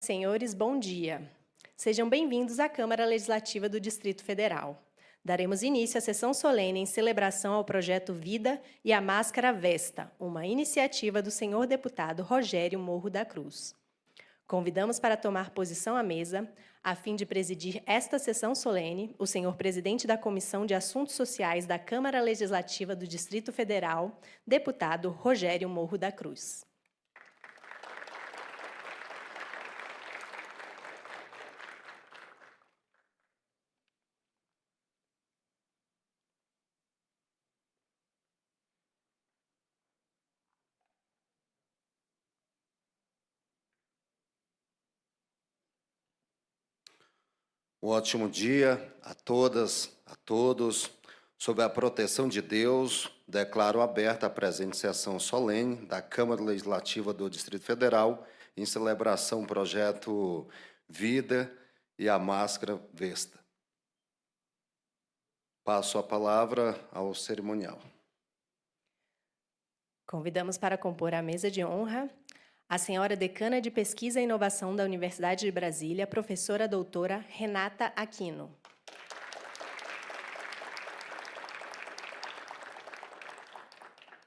senhores, bom dia. Sejam bem-vindos à Câmara Legislativa do Distrito Federal. Daremos início à sessão solene em celebração ao projeto Vida e a Máscara Vesta, uma iniciativa do senhor deputado Rogério Morro da Cruz. Convidamos para tomar posição à mesa, a fim de presidir esta sessão solene, o senhor presidente da Comissão de Assuntos Sociais da Câmara Legislativa do Distrito Federal, deputado Rogério Morro da Cruz. Um ótimo dia a todas, a todos. Sob a proteção de Deus, declaro aberta a presente sessão solene da Câmara Legislativa do Distrito Federal em celebração ao projeto Vida e a Máscara Vesta. Passo a palavra ao cerimonial. Convidamos para compor a mesa de honra a senhora decana de Pesquisa e Inovação da Universidade de Brasília, professora doutora Renata Aquino.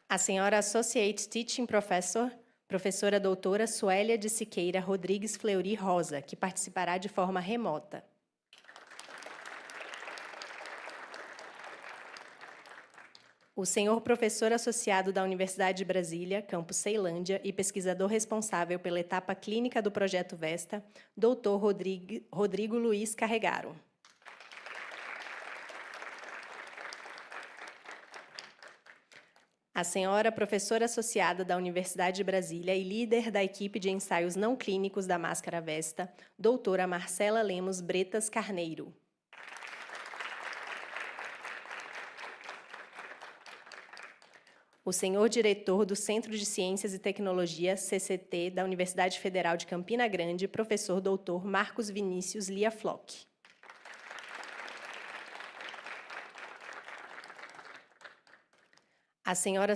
A senhora Associate Teaching Professor, professora doutora Suélia de Siqueira Rodrigues Fleury Rosa, que participará de forma remota. O senhor professor associado da Universidade de Brasília, campus Ceilândia, e pesquisador responsável pela etapa clínica do Projeto Vesta, doutor Rodrigo Luiz Carregaro. A senhora professora associada da Universidade de Brasília e líder da equipe de ensaios não clínicos da Máscara Vesta, doutora Marcela Lemos Bretas Carneiro. O senhor diretor do Centro de Ciências e Tecnologia, CCT, da Universidade Federal de Campina Grande, professor doutor Marcos Vinícius Lia Floch. A senhora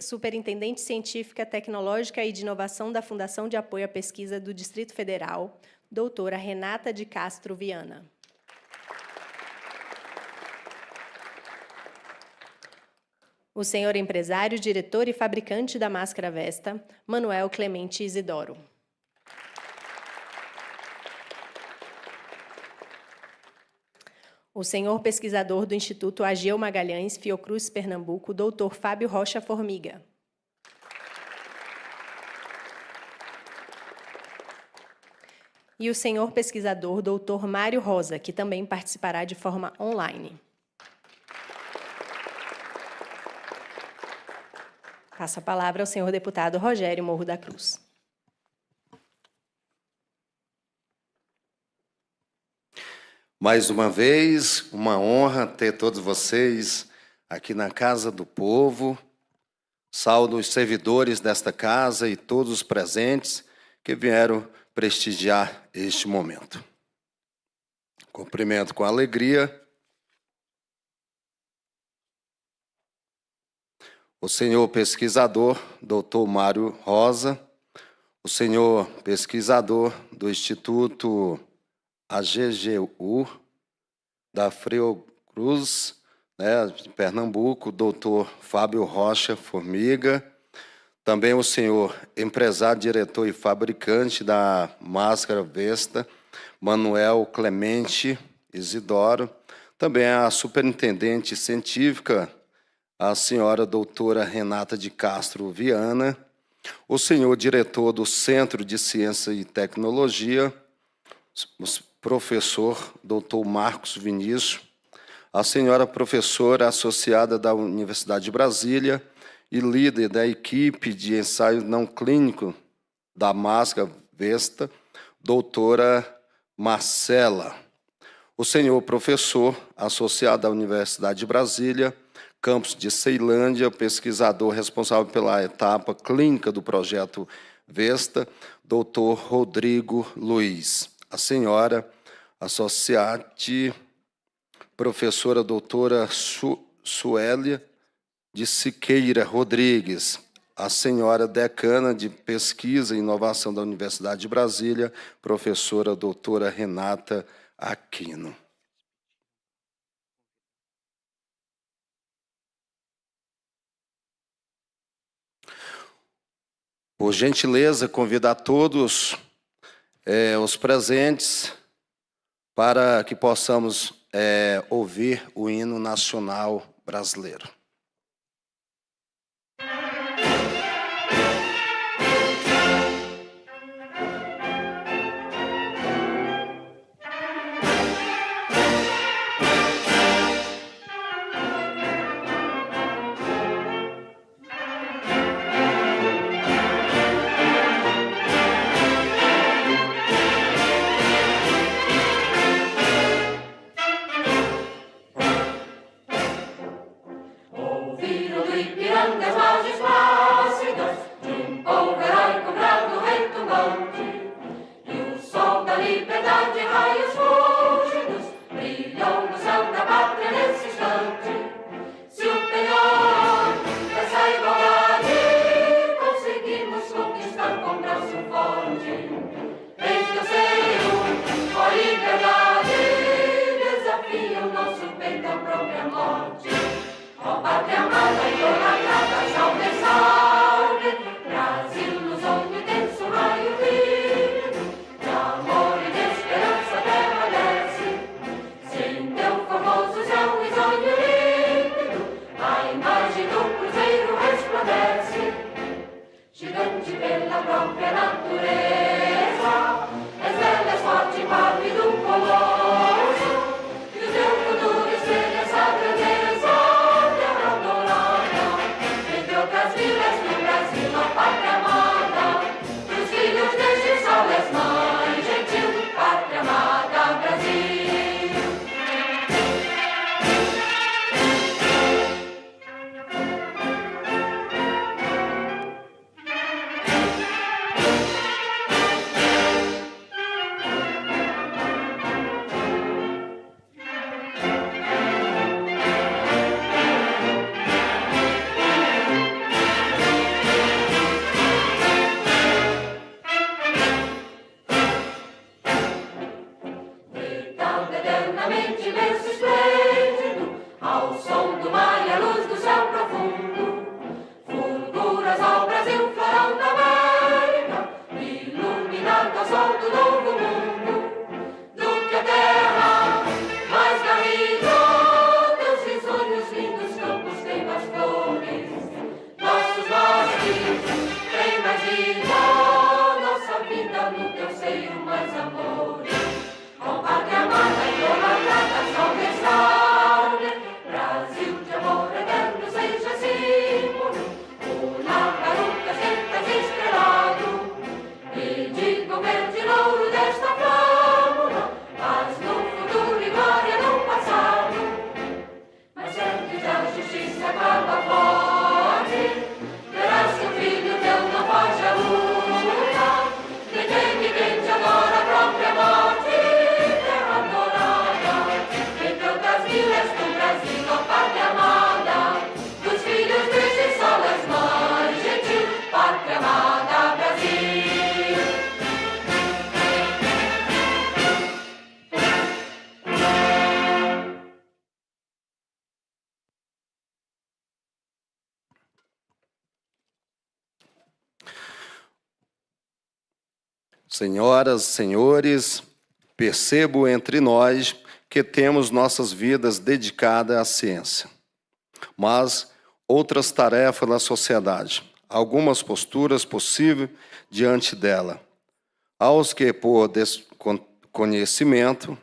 Superintendente Científica, Tecnológica e de Inovação da Fundação de Apoio à Pesquisa do Distrito Federal, doutora Renata de Castro Viana. O senhor empresário, diretor e fabricante da Máscara Vesta, Manuel Clemente Isidoro. O senhor pesquisador do Instituto Ageu Magalhães, Fiocruz, Pernambuco, doutor Fábio Rocha Formiga. E o senhor pesquisador doutor Mário Rosa, que também participará de forma online. Passo a palavra ao senhor deputado Rogério Morro da Cruz. Mais uma vez, uma honra ter todos vocês aqui na Casa do Povo. Saúdo os servidores desta casa e todos os presentes que vieram prestigiar este momento. Cumprimento com alegria o senhor pesquisador, doutor Mário Rosa, o senhor pesquisador do Instituto AGGU, da Fiocruz, de Pernambuco, doutor Fábio Rocha Formiga, também o senhor empresário, diretor e fabricante da Máscara Vesta, Manuel Clemente Isidoro, também a superintendente científica, a senhora doutora Renata de Castro Viana, o senhor diretor do Centro de Ciência e Tecnologia, o professor doutor Marcos Vinícius, a senhora professora associada da Universidade de Brasília e líder da equipe de ensaio não clínico da Máscara Vesta, doutora Marcela, o senhor professor associado da Universidade de Brasília, campus de Ceilândia, pesquisador responsável pela etapa clínica do projeto Vesta, doutor Rodrigo Luiz. A senhora associate professora doutora Suélia de Siqueira Rodrigues, a senhora decana de Pesquisa e Inovação da Universidade de Brasília, professora doutora Renata Aquino. Por gentileza, convido a todos os presentes para que possamos ouvir o hino nacional brasileiro. Senhoras, senhores, percebo entre nós que temos nossas vidas dedicadas à ciência, mas outras tarefas na sociedade, algumas posturas possíveis diante dela. Aos que, por desconhecimento,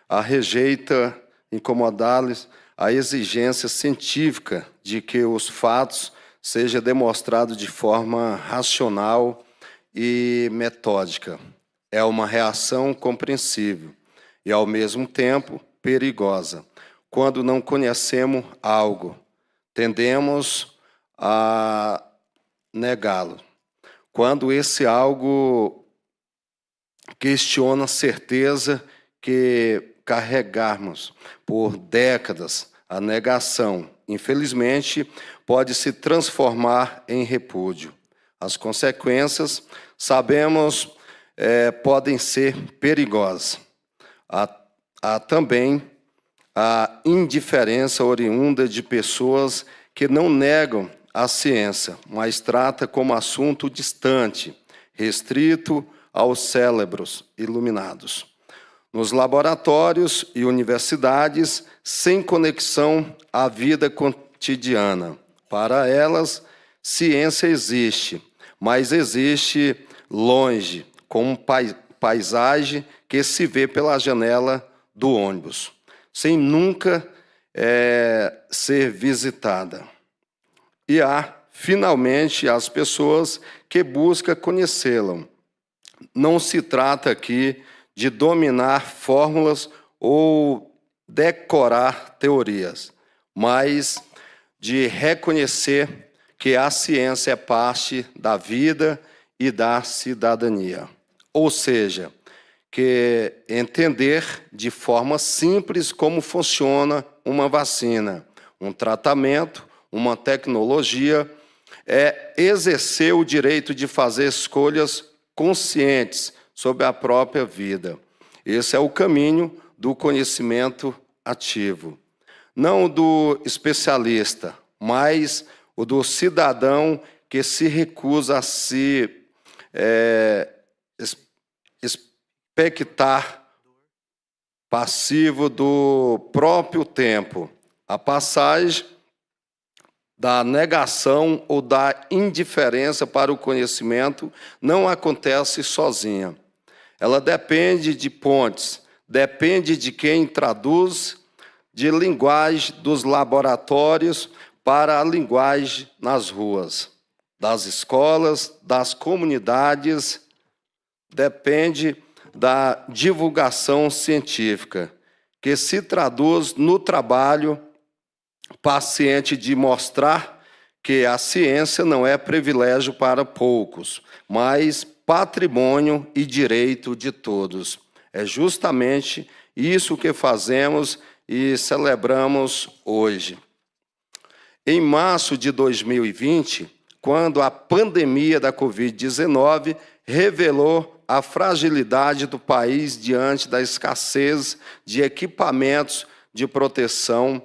a rejeita, incomodá-los a exigência científica de que os fatos sejam demonstrados de forma racional e metódica. É uma reação compreensível e, ao mesmo tempo, perigosa. Quando não conhecemos algo, tendemos a negá-lo. Quando esse algo questiona a certeza que carregarmos por décadas, a negação infelizmente, pode se transformar em repúdio. As consequências, sabemos, podem ser perigosas. Há também a indiferença oriunda de pessoas que não negam a ciência, mas trata como assunto distante, restrito aos cérebros iluminados. Nos laboratórios e universidades, sem conexão à vida cotidiana. Para elas, ciência existe, mas existe longe, como paisagem que se vê pela janela do ônibus, sem nunca ser visitada. E há, finalmente, as pessoas que buscam conhecê-la. Não se trata aqui de dominar fórmulas ou decorar teorias, mas de reconhecer que a ciência é parte da vida e da cidadania. Ou seja, que entender de forma simples como funciona uma vacina, um tratamento, uma tecnologia, é exercer o direito de fazer escolhas conscientes sobre a própria vida. Esse é o caminho do conhecimento ativo. Não o do especialista, mas o do cidadão que se recusa a se expectar passivo do próprio tempo. A passagem da negação ou da indiferença para o conhecimento não acontece sozinha. Ela depende de pontes, depende de quem traduz de linguagem dos laboratórios para a linguagem nas ruas, das escolas, das comunidades, depende da divulgação científica, que se traduz no trabalho paciente de mostrar que a ciência não é privilégio para poucos, mas patrimônio e direito de todos. É justamente isso que fazemos e celebramos hoje. Em março de 2020, quando a pandemia da Covid-19 revelou a fragilidade do país diante da escassez de equipamentos de proteção,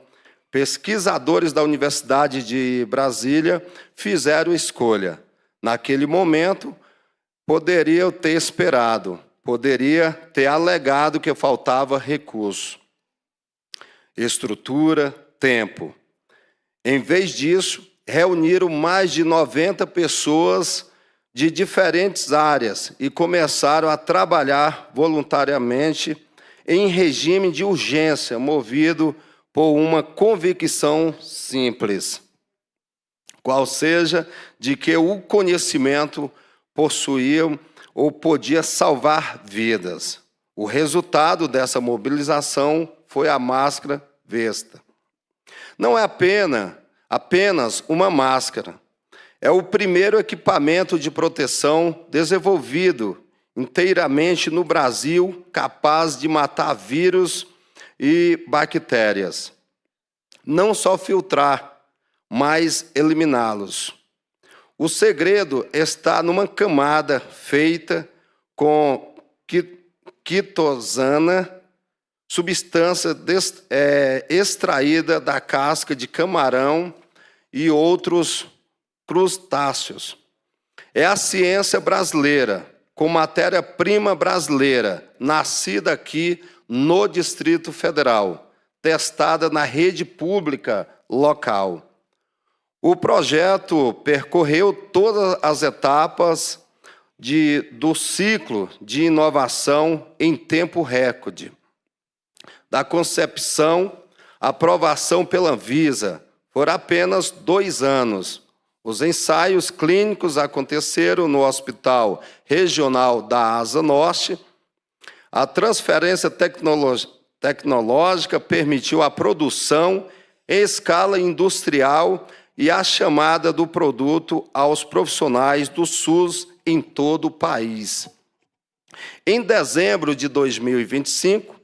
pesquisadores da Universidade de Brasília fizeram escolha. Naquele momento, poderiam ter esperado, poderia ter alegado que faltava recurso, estrutura, tempo. Em vez disso, reuniram mais de 90 pessoas de diferentes áreas e começaram a trabalhar voluntariamente em regime de urgência, movido por uma convicção simples, qual seja de que o conhecimento possuía ou podia salvar vidas. O resultado dessa mobilização foi a máscara Vesta. Não é apenas uma máscara, é o primeiro equipamento de proteção desenvolvido inteiramente no Brasil, capaz de matar vírus e bactérias. Não só filtrar, mas eliminá-los. O segredo está numa camada feita com quitosana, substância extraída da casca de camarão e outros crustáceos. É a ciência brasileira, com matéria-prima brasileira, nascida aqui no Distrito Federal, testada na rede pública local. O projeto percorreu todas as etapas do ciclo de inovação em tempo recorde. Da concepção, aprovação pela Anvisa, por apenas 2 anos. Os ensaios clínicos aconteceram no Hospital Regional da Asa Norte. A transferência tecnológica permitiu a produção em escala industrial e a chamada do produto aos profissionais do SUS em todo o país. Em dezembro de 2025,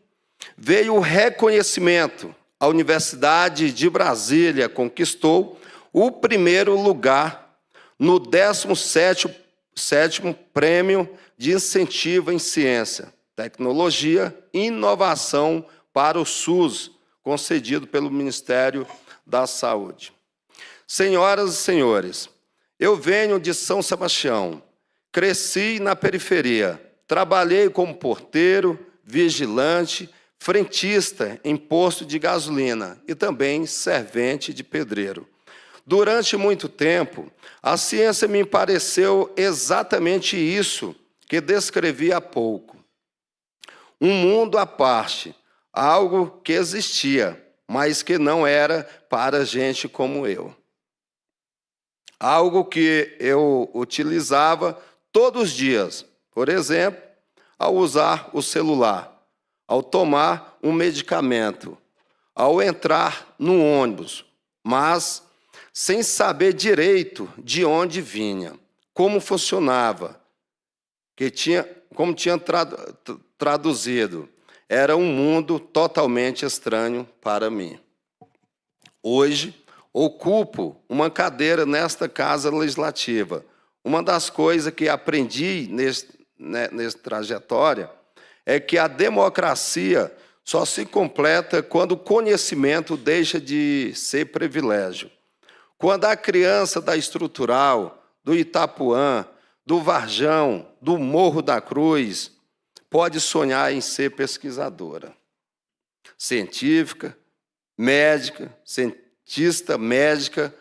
veio o reconhecimento a Universidade de Brasília conquistou o primeiro lugar no 17º Prêmio de Incentivo em Ciência, Tecnologia e Inovação para o SUS, concedido pelo Ministério da Saúde. Senhoras e senhores, eu venho de São Sebastião, cresci na periferia, trabalhei como porteiro, vigilante, frentista em posto de gasolina e também servente de pedreiro. Durante muito tempo, a ciência me pareceu exatamente isso que descrevi há pouco. Um mundo à parte, algo que existia, mas que não era para gente como eu. Algo que eu utilizava todos os dias, por exemplo, ao usar o celular, ao tomar um medicamento, ao entrar no ônibus, mas sem saber direito de onde vinha, como funcionava, como tinha traduzido. Era um mundo totalmente estranho para mim. Hoje, ocupo uma cadeira nesta Casa Legislativa. Uma das coisas que aprendi nessa trajetória é que a democracia só se completa quando o conhecimento deixa de ser privilégio. Quando a criança da Estrutural, do Itapuã, do Varjão, do Morro da Cruz, pode sonhar em ser pesquisadora, científica, médica, cientista médica,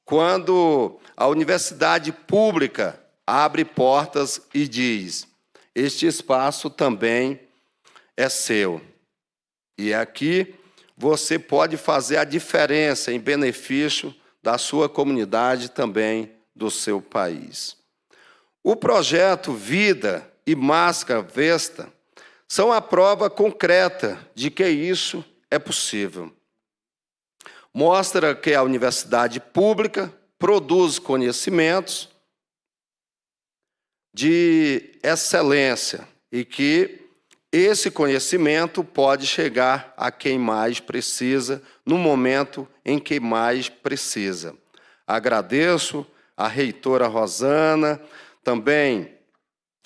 quando a universidade pública abre portas e diz: este espaço também é seu. E aqui você pode fazer a diferença em benefício da sua comunidade e também do seu país. O projeto Vida e Máscara Vesta são a prova concreta de que isso é possível. Mostra que a universidade pública produz conhecimentos de excelência e que esse conhecimento pode chegar a quem mais precisa, no momento em que mais precisa. Agradeço à reitora Rosana, também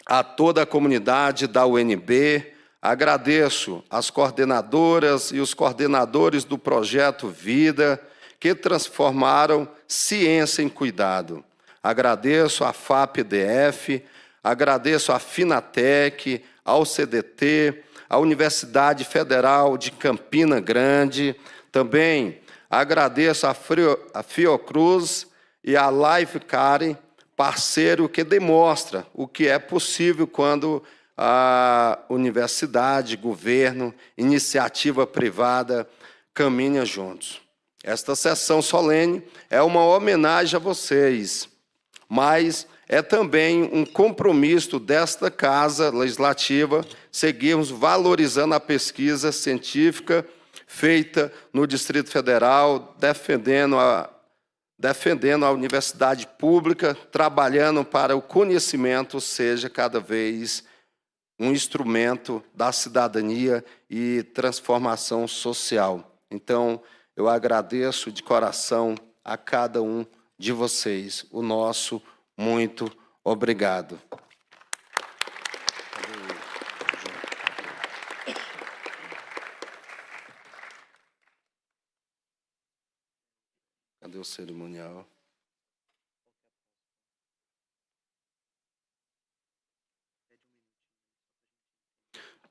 a toda a comunidade da UNB, agradeço às coordenadoras e os coordenadores do Projeto Vida, que transformaram ciência em cuidado. Agradeço à FAPDF, agradeço à Finatec, ao CDT, à Universidade Federal de Campina Grande, também agradeço à Fiocruz e à Life Care, parceiro que demonstra o que é possível quando a universidade, governo, iniciativa privada caminham juntos. Esta sessão solene é uma homenagem a vocês, mas é também um compromisso desta Casa Legislativa seguirmos valorizando a pesquisa científica feita no Distrito Federal, defendendo a universidade pública, trabalhando para o conhecimento seja cada vez um instrumento da cidadania e transformação social. Então, eu agradeço de coração a cada um de vocês. O nosso muito obrigado. Cadê o cerimonial?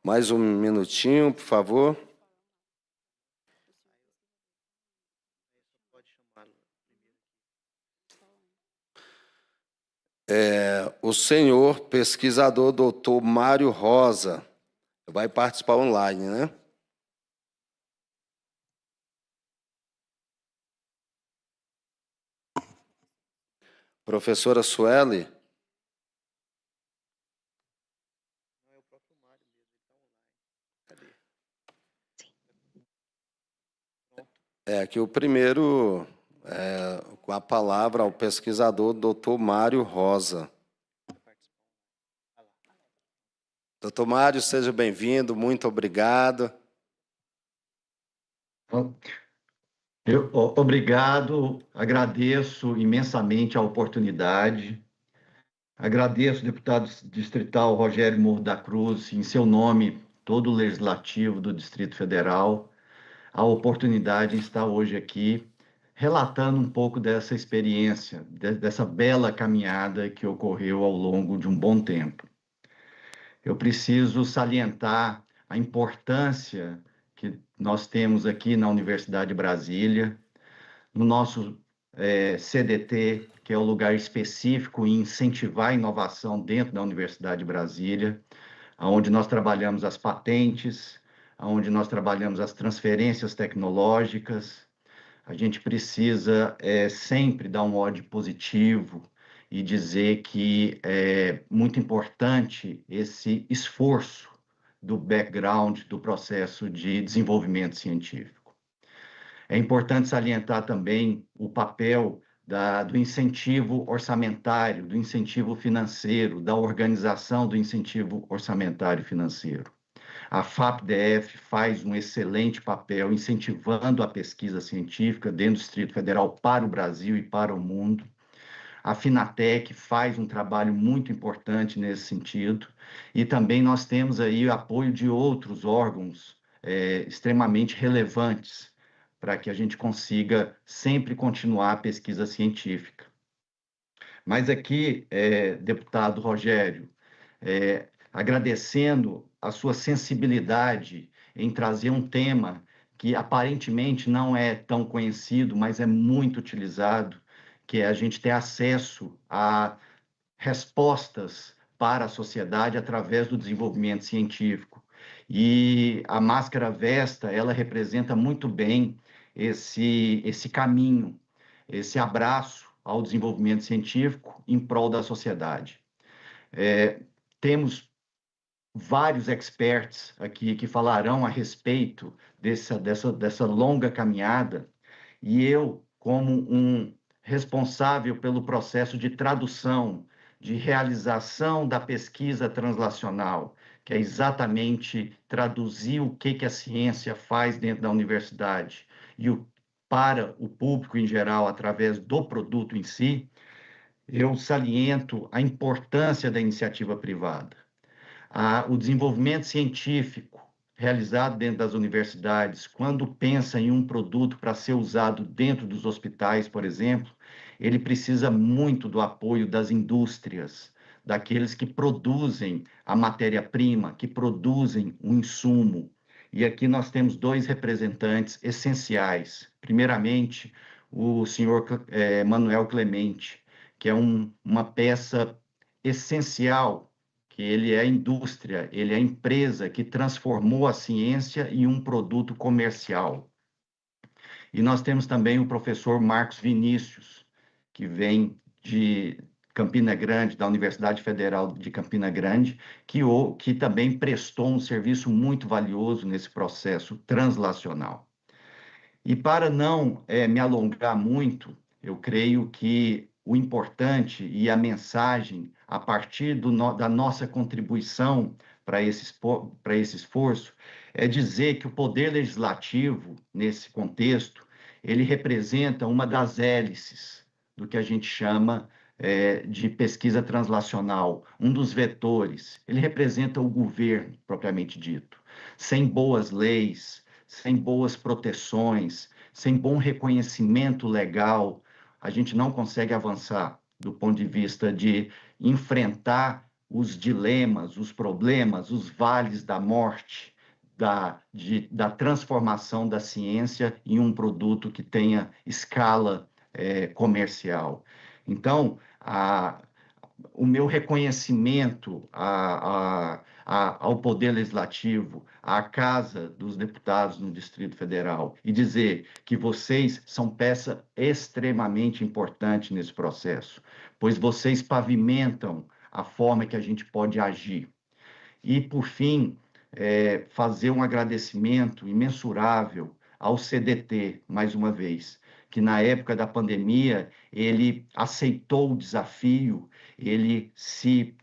Mais um minutinho, por favor. O senhor pesquisador doutor Mário Rosa vai participar online, né? Professora Sueli. Aqui o primeiro, com a palavra ao pesquisador doutor Mário Rosa. Doutor Mário, seja bem-vindo, muito obrigado. Obrigado, agradeço imensamente a oportunidade. Agradeço, deputado distrital Rogério Morro da Cruz, em seu nome, todo o Legislativo do Distrito Federal, a oportunidade de estar hoje aqui relatando um pouco dessa experiência, dessa bela caminhada que ocorreu ao longo de um bom tempo. Eu preciso salientar a importância que nós temos aqui na Universidade de Brasília, no nosso CDT, que é o lugar específico em incentivar a inovação dentro da Universidade de Brasília, onde nós trabalhamos as patentes, onde nós trabalhamos as transferências tecnológicas. A gente precisa sempre dar um ódio positivo e dizer que é muito importante esse esforço do background do processo de desenvolvimento científico. É importante salientar também o papel do incentivo orçamentário, do incentivo financeiro, da organização do incentivo orçamentário financeiro. A FAPDF faz um excelente papel incentivando a pesquisa científica dentro do Distrito Federal para o Brasil e para o mundo. A Finatec faz um trabalho muito importante nesse sentido. E também nós temos aí o apoio de outros órgãos extremamente relevantes para que a gente consiga sempre continuar a pesquisa científica. Mas aqui, deputado Rogério, agradecendo a sua sensibilidade em trazer um tema que aparentemente não é tão conhecido, mas é muito utilizado, que é a gente ter acesso a respostas para a sociedade através do desenvolvimento científico. E a máscara Vesta, ela representa muito bem esse caminho, esse abraço ao desenvolvimento científico em prol da sociedade. Temos vários experts aqui que falarão a respeito dessa longa caminhada, e eu, como um responsável pelo processo de tradução, de realização da pesquisa translacional, que é exatamente traduzir o que a ciência faz dentro da universidade para o público em geral, através do produto em si, eu saliento a importância da iniciativa privada. O desenvolvimento científico realizado dentro das universidades, quando pensa em um produto para ser usado dentro dos hospitais, por exemplo, ele precisa muito do apoio das indústrias, daqueles que produzem a matéria-prima, que produzem o insumo. E aqui nós temos dois representantes essenciais. Primeiramente, o senhor Manuel Clemente, que é uma peça essencial, que ele é a indústria, ele é a empresa que transformou a ciência em um produto comercial. E nós temos também o professor Marcos Vinícius, que vem de Campina Grande, da Universidade Federal de Campina Grande, que também prestou um serviço muito valioso nesse processo translacional. E para não me alongar muito, eu creio que o importante e a mensagem, a partir da nossa contribuição para esse esforço, é dizer que o poder legislativo, nesse contexto, ele representa uma das hélices do que a gente chama de pesquisa translacional, um dos vetores. Ele representa o governo, propriamente dito. Sem boas leis, sem boas proteções, sem bom reconhecimento legal, a gente não consegue avançar do ponto de vista de enfrentar os dilemas, os problemas, os vales da morte, da transformação da ciência em um produto que tenha escala comercial. Então, o meu reconhecimento ao Poder Legislativo, à Casa dos Deputados no Distrito Federal, e dizer que vocês são peça extremamente importante nesse processo, pois vocês pavimentam a forma que a gente pode agir. E, por fim, fazer um agradecimento imensurável ao CDT, mais uma vez, que na época da pandemia, ele aceitou o desafio, ele se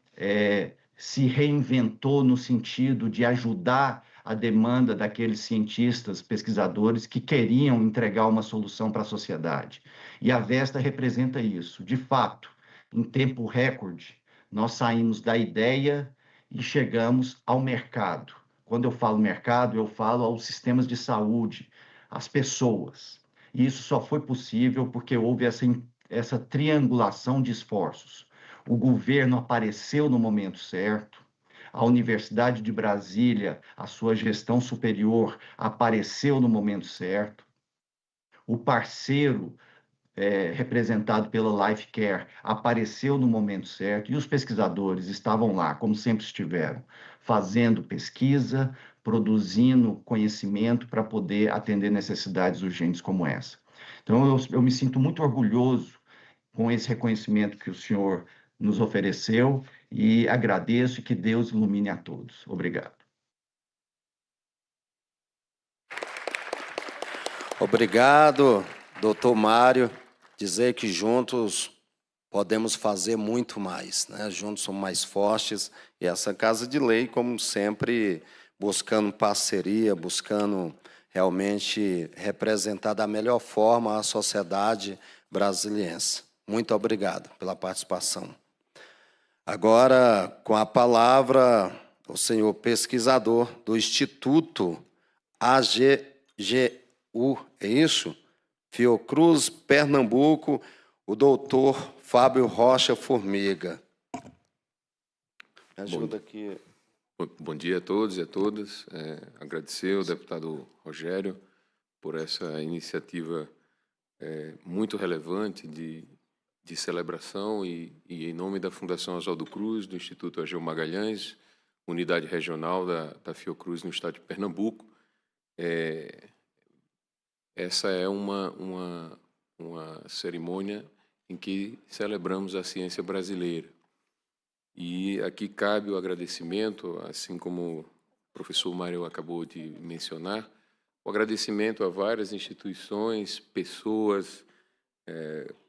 reinventou no sentido de ajudar a demanda daqueles cientistas, pesquisadores que queriam entregar uma solução para a sociedade. E a Vesta representa isso. De fato, em tempo recorde, nós saímos da ideia e chegamos ao mercado. Quando eu falo mercado, eu falo aos sistemas de saúde, às pessoas. E isso só foi possível porque houve essa triangulação de esforços. O governo apareceu no momento certo, a Universidade de Brasília, a sua gestão superior, apareceu no momento certo, o parceiro representado pela Lifecare apareceu no momento certo e os pesquisadores estavam lá, como sempre estiveram, fazendo pesquisa, produzindo conhecimento para poder atender necessidades urgentes como essa. Então, eu me sinto muito orgulhoso com esse reconhecimento que o senhor nos ofereceu e agradeço e que Deus ilumine a todos. Obrigado. Obrigado, doutor Mário. Dizer que juntos podemos fazer muito mais, né? Juntos somos mais fortes. E essa Casa de Lei, como sempre, buscando parceria, buscando realmente representar da melhor forma a sociedade brasiliense. Muito obrigado pela participação. Agora, com a palavra, o senhor pesquisador do Instituto AGGU, é isso? Fiocruz, Pernambuco, o doutor Fábio Rocha Formiga. Me ajuda aqui. Bom dia a todos e a todas. Agradecer ao deputado Rogério por essa iniciativa muito relevante de celebração e em nome da Fundação Oswaldo Cruz, do Instituto Ageu Magalhães, unidade regional da Fiocruz no estado de Pernambuco. Essa é uma cerimônia em que celebramos a ciência brasileira. E aqui cabe o agradecimento, assim como o professor Mário acabou de mencionar, o agradecimento a várias instituições, pessoas,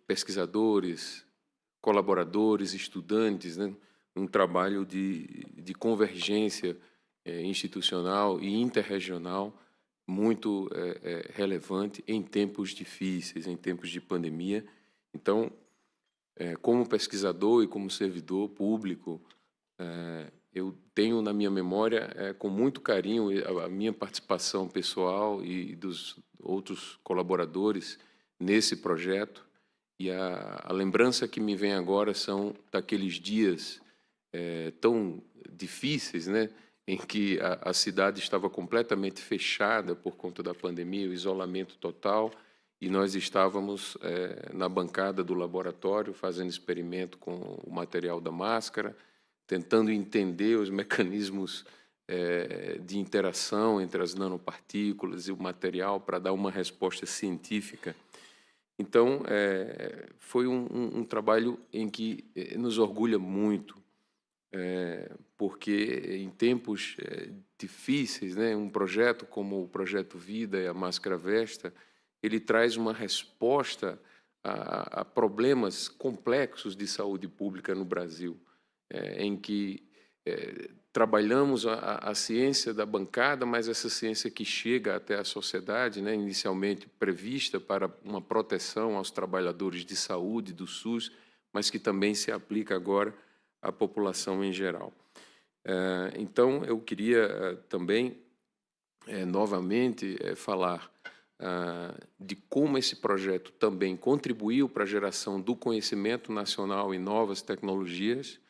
pesquisadores, colaboradores, estudantes, né? Um trabalho de convergência institucional e interregional muito relevante em tempos difíceis, em tempos de pandemia. Então, como pesquisador e como servidor público, eu tenho na minha memória, com muito carinho, a minha participação pessoal e dos outros colaboradores nesse projeto. E a lembrança que me vem agora são daqueles dias tão difíceis, né, em que a cidade estava completamente fechada por conta da pandemia, o isolamento total, e nós estávamos na bancada do laboratório fazendo experimento com o material da máscara, tentando entender os mecanismos de interação entre as nanopartículas e o material para dar uma resposta científica. Então, foi um trabalho em que nos orgulha muito, porque em tempos difíceis, né, um projeto como o Projeto Vida e a Máscara Vesta, ele traz uma resposta a problemas complexos de saúde pública no Brasil, em que trabalhamos a ciência da bancada, mas essa ciência que chega até a sociedade, né, inicialmente prevista para uma proteção aos trabalhadores de saúde do SUS, mas que também se aplica agora à população em geral. Então, eu queria também, novamente, falar de como esse projeto também contribuiu para a geração do conhecimento nacional em novas tecnologias,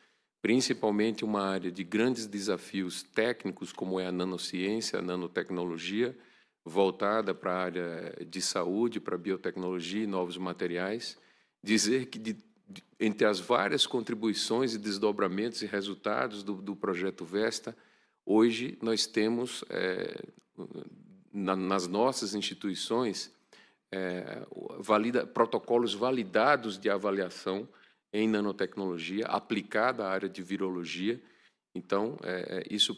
principalmente uma área de grandes desafios técnicos, como é a nanociência, a nanotecnologia, voltada para a área de saúde, para a biotecnologia e novos materiais. Dizer que, entre as várias contribuições e desdobramentos e resultados do Projeto Vesta, hoje nós temos, nas nossas instituições, protocolos validados de avaliação em nanotecnologia, aplicada à área de virologia. Então, isso,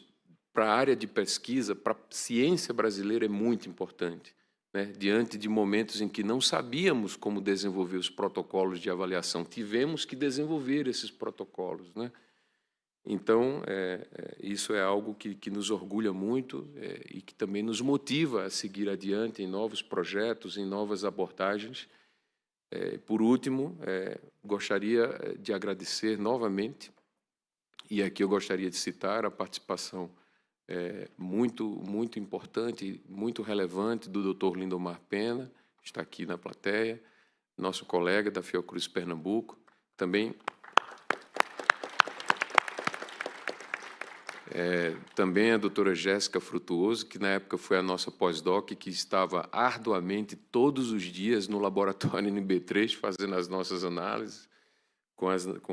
para a área de pesquisa, para a ciência brasileira, é muito importante, né? Diante de momentos em que não sabíamos como desenvolver os protocolos de avaliação, tivemos que desenvolver esses protocolos, né? Então, isso é algo que nos orgulha muito e que também nos motiva a seguir adiante em novos projetos, em novas abordagens. Por último, gostaria de agradecer novamente, e aqui eu gostaria de citar a participação muito importante, muito relevante do Dr. Lindomar Pena, que está aqui na plateia, nosso colega da Fiocruz Pernambuco, também a doutora Jéssica Frutuoso, que na época foi a nossa pós-doc, que estava arduamente todos os dias no laboratório NB3 fazendo as nossas análises com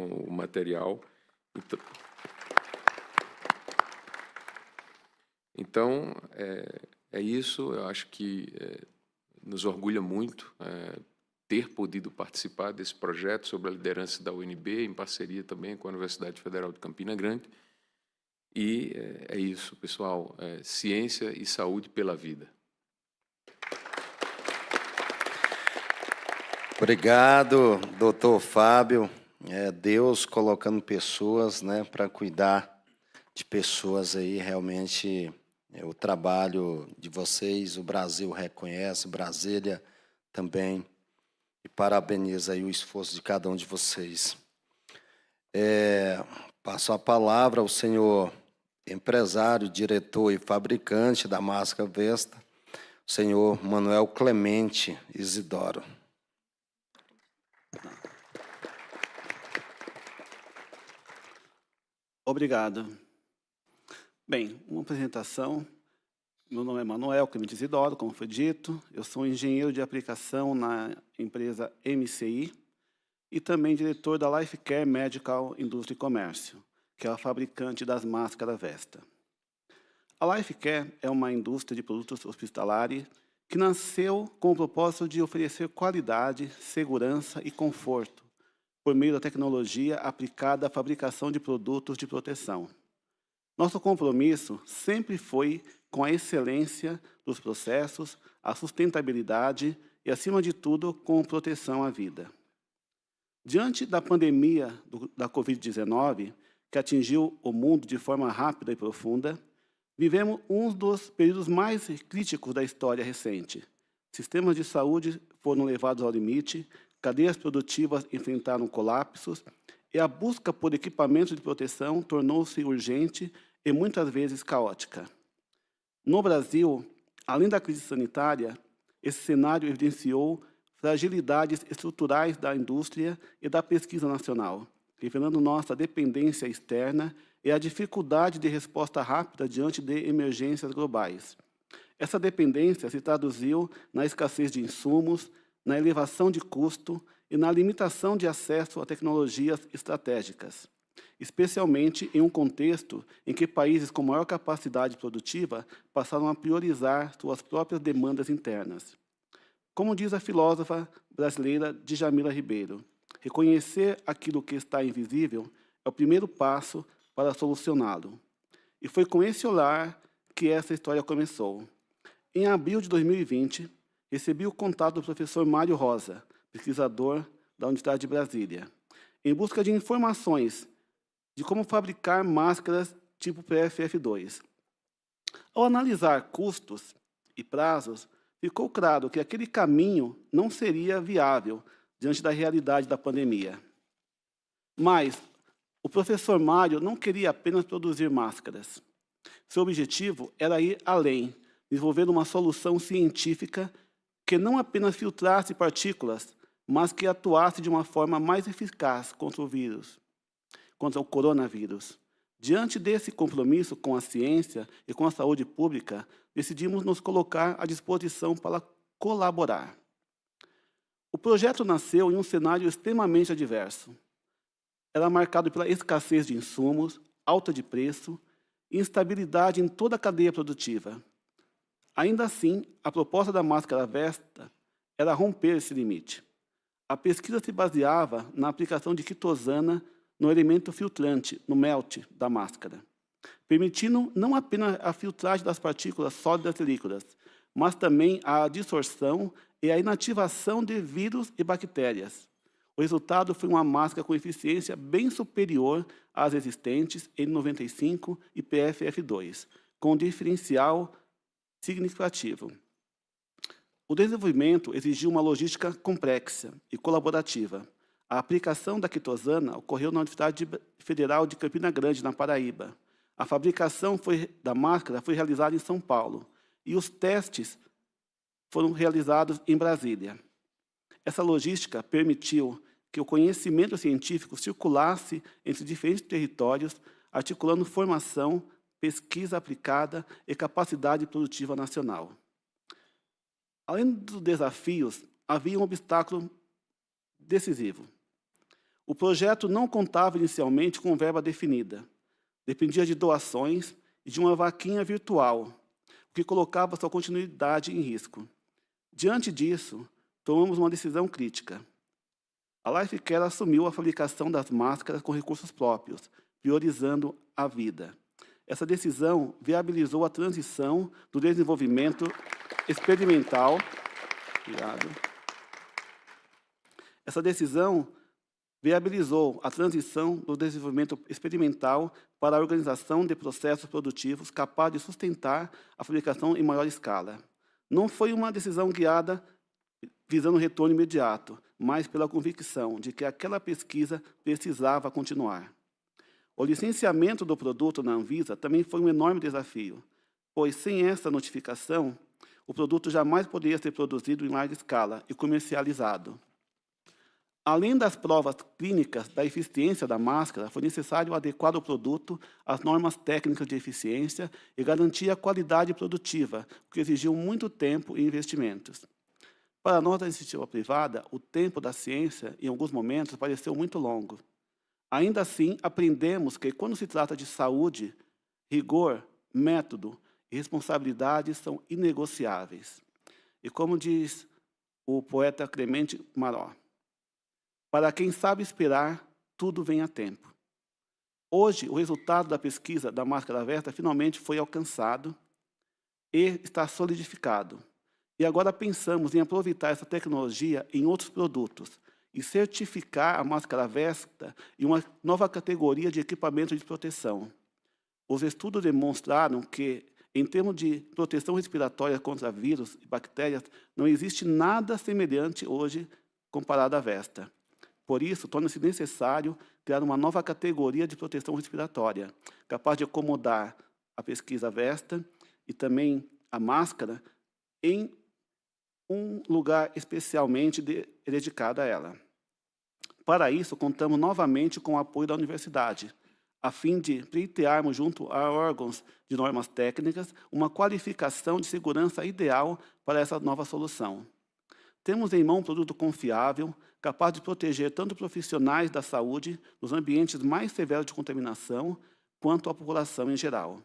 o material. Então, é isso. Eu acho que nos orgulha muito ter podido participar desse projeto sobre a liderança da UNB, em parceria também com a Universidade Federal de Campina Grande. E é isso, pessoal. Ciência e saúde pela vida. Obrigado, doutor Fábio. Deus colocando pessoas, né, para cuidar de pessoas aí. Realmente, o trabalho de vocês, o Brasil reconhece, Brasília também. E parabeniza aí o esforço de cada um de vocês. Passo a palavra ao senhor empresário, diretor e fabricante da máscara Vesta, o senhor Manuel Clemente Isidoro. Obrigado. Bem, uma apresentação. Meu nome é Manuel Clemente Isidoro, como foi dito. Eu sou engenheiro de aplicação na empresa MCI e também diretor da Lifecare Medical Indústria e Comércio, que é a fabricante das máscaras Vesta. A Lifecare é uma indústria de produtos hospitalares que nasceu com o propósito de oferecer qualidade, segurança e conforto por meio da tecnologia aplicada à fabricação de produtos de proteção. Nosso compromisso sempre foi com a excelência dos processos, a sustentabilidade e, acima de tudo, com proteção à vida. Diante da pandemia da Covid-19, que atingiu o mundo de forma rápida e profunda, vivemos um dos períodos mais críticos da história recente. Sistemas de saúde foram levados ao limite, cadeias produtivas enfrentaram colapsos e a busca por equipamentos de proteção tornou-se urgente e muitas vezes caótica. No Brasil, além da crise sanitária, esse cenário evidenciou fragilidades estruturais da indústria e da pesquisa nacional, revelando nossa dependência externa e a dificuldade de resposta rápida diante de emergências globais. Essa dependência se traduziu na escassez de insumos, na elevação de custo e na limitação de acesso a tecnologias estratégicas, especialmente em um contexto em que países com maior capacidade produtiva passaram a priorizar suas próprias demandas internas. Como diz a filósofa brasileira Djamila Ribeiro, reconhecer aquilo que está invisível é o primeiro passo para solucioná-lo. E foi com esse olhar que essa história começou. Em abril de 2020, recebi o contato do professor Mário Rosa, pesquisador da Universidade de Brasília, em busca de informações de como fabricar máscaras tipo PFF2. Ao analisar custos e prazos, ficou claro que aquele caminho não seria viável diante da realidade da pandemia. Mas o professor Mário não queria apenas produzir máscaras. Seu objetivo era ir além, desenvolver uma solução científica que não apenas filtrasse partículas, mas que atuasse de uma forma mais eficaz contra o vírus, contra o coronavírus. Diante desse compromisso com a ciência e com a saúde pública, decidimos nos colocar à disposição para colaborar. O projeto nasceu em um cenário extremamente adverso. Era marcado pela escassez de insumos, alta de preço e instabilidade em toda a cadeia produtiva. Ainda assim, a proposta da máscara Vesta era romper esse limite. A pesquisa se baseava na aplicação de quitosana no elemento filtrante, no melt da máscara, permitindo não apenas a filtragem das partículas sólidas e líquidas, mas também a dissorção e a inativação de vírus e bactérias. O resultado foi uma máscara com eficiência bem superior às existentes N95 e PFF2, com diferencial significativo. O desenvolvimento exigiu uma logística complexa e colaborativa. A aplicação da quitosana ocorreu na Universidade Federal de Campina Grande, na Paraíba. A fabricação da máscara foi realizada em São Paulo e os testes foram realizados em Brasília. Essa logística permitiu que o conhecimento científico circulasse entre diferentes territórios, articulando formação, pesquisa aplicada e capacidade produtiva nacional. Além dos desafios, havia um obstáculo decisivo. O projeto não contava inicialmente com verba definida. Dependia de doações e de uma vaquinha virtual, o que colocava sua continuidade em risco. Diante disso, tomamos uma decisão crítica. A Lifecare assumiu a fabricação das máscaras com recursos próprios, priorizando a vida. Essa decisão viabilizou a transição do desenvolvimento experimental. Obrigado. Essa decisão viabilizou a transição do desenvolvimento experimental para a organização de processos produtivos capazes de sustentar a fabricação em maior escala. Não foi uma decisão guiada visando retorno imediato, mas pela convicção de que aquela pesquisa precisava continuar. O licenciamento do produto na Anvisa também foi um enorme desafio, pois, sem essa notificação, o produto jamais poderia ser produzido em larga escala e comercializado. Além das provas clínicas da eficiência da máscara, foi necessário adequar o produto às normas técnicas de eficiência e garantir a qualidade produtiva, o que exigiu muito tempo e investimentos. Para nós da iniciativa privada, o tempo da ciência, em alguns momentos, pareceu muito longo. Ainda assim, aprendemos que, quando se trata de saúde, rigor, método e responsabilidade são inegociáveis. E como diz o poeta Clemente Maró, para quem sabe esperar, tudo vem a tempo. Hoje, o resultado da pesquisa da máscara Vesta finalmente foi alcançado e está solidificado. E agora pensamos em aproveitar essa tecnologia em outros produtos e certificar a máscara Vesta em uma nova categoria de equipamento de proteção. Os estudos demonstraram que, em termos de proteção respiratória contra vírus e bactérias, não existe nada semelhante hoje comparado à Vesta. Por isso, torna-se necessário criar uma nova categoria de proteção respiratória, capaz de acomodar a pesquisa Vesta e também a máscara em um lugar especialmente dedicado a ela. Para isso, contamos novamente com o apoio da universidade, a fim de pleitearmos junto a órgãos de normas técnicas uma qualificação de segurança ideal para essa nova solução. Temos em mão um produto confiável, capaz de proteger tanto profissionais da saúde nos ambientes mais severos de contaminação, quanto a população em geral.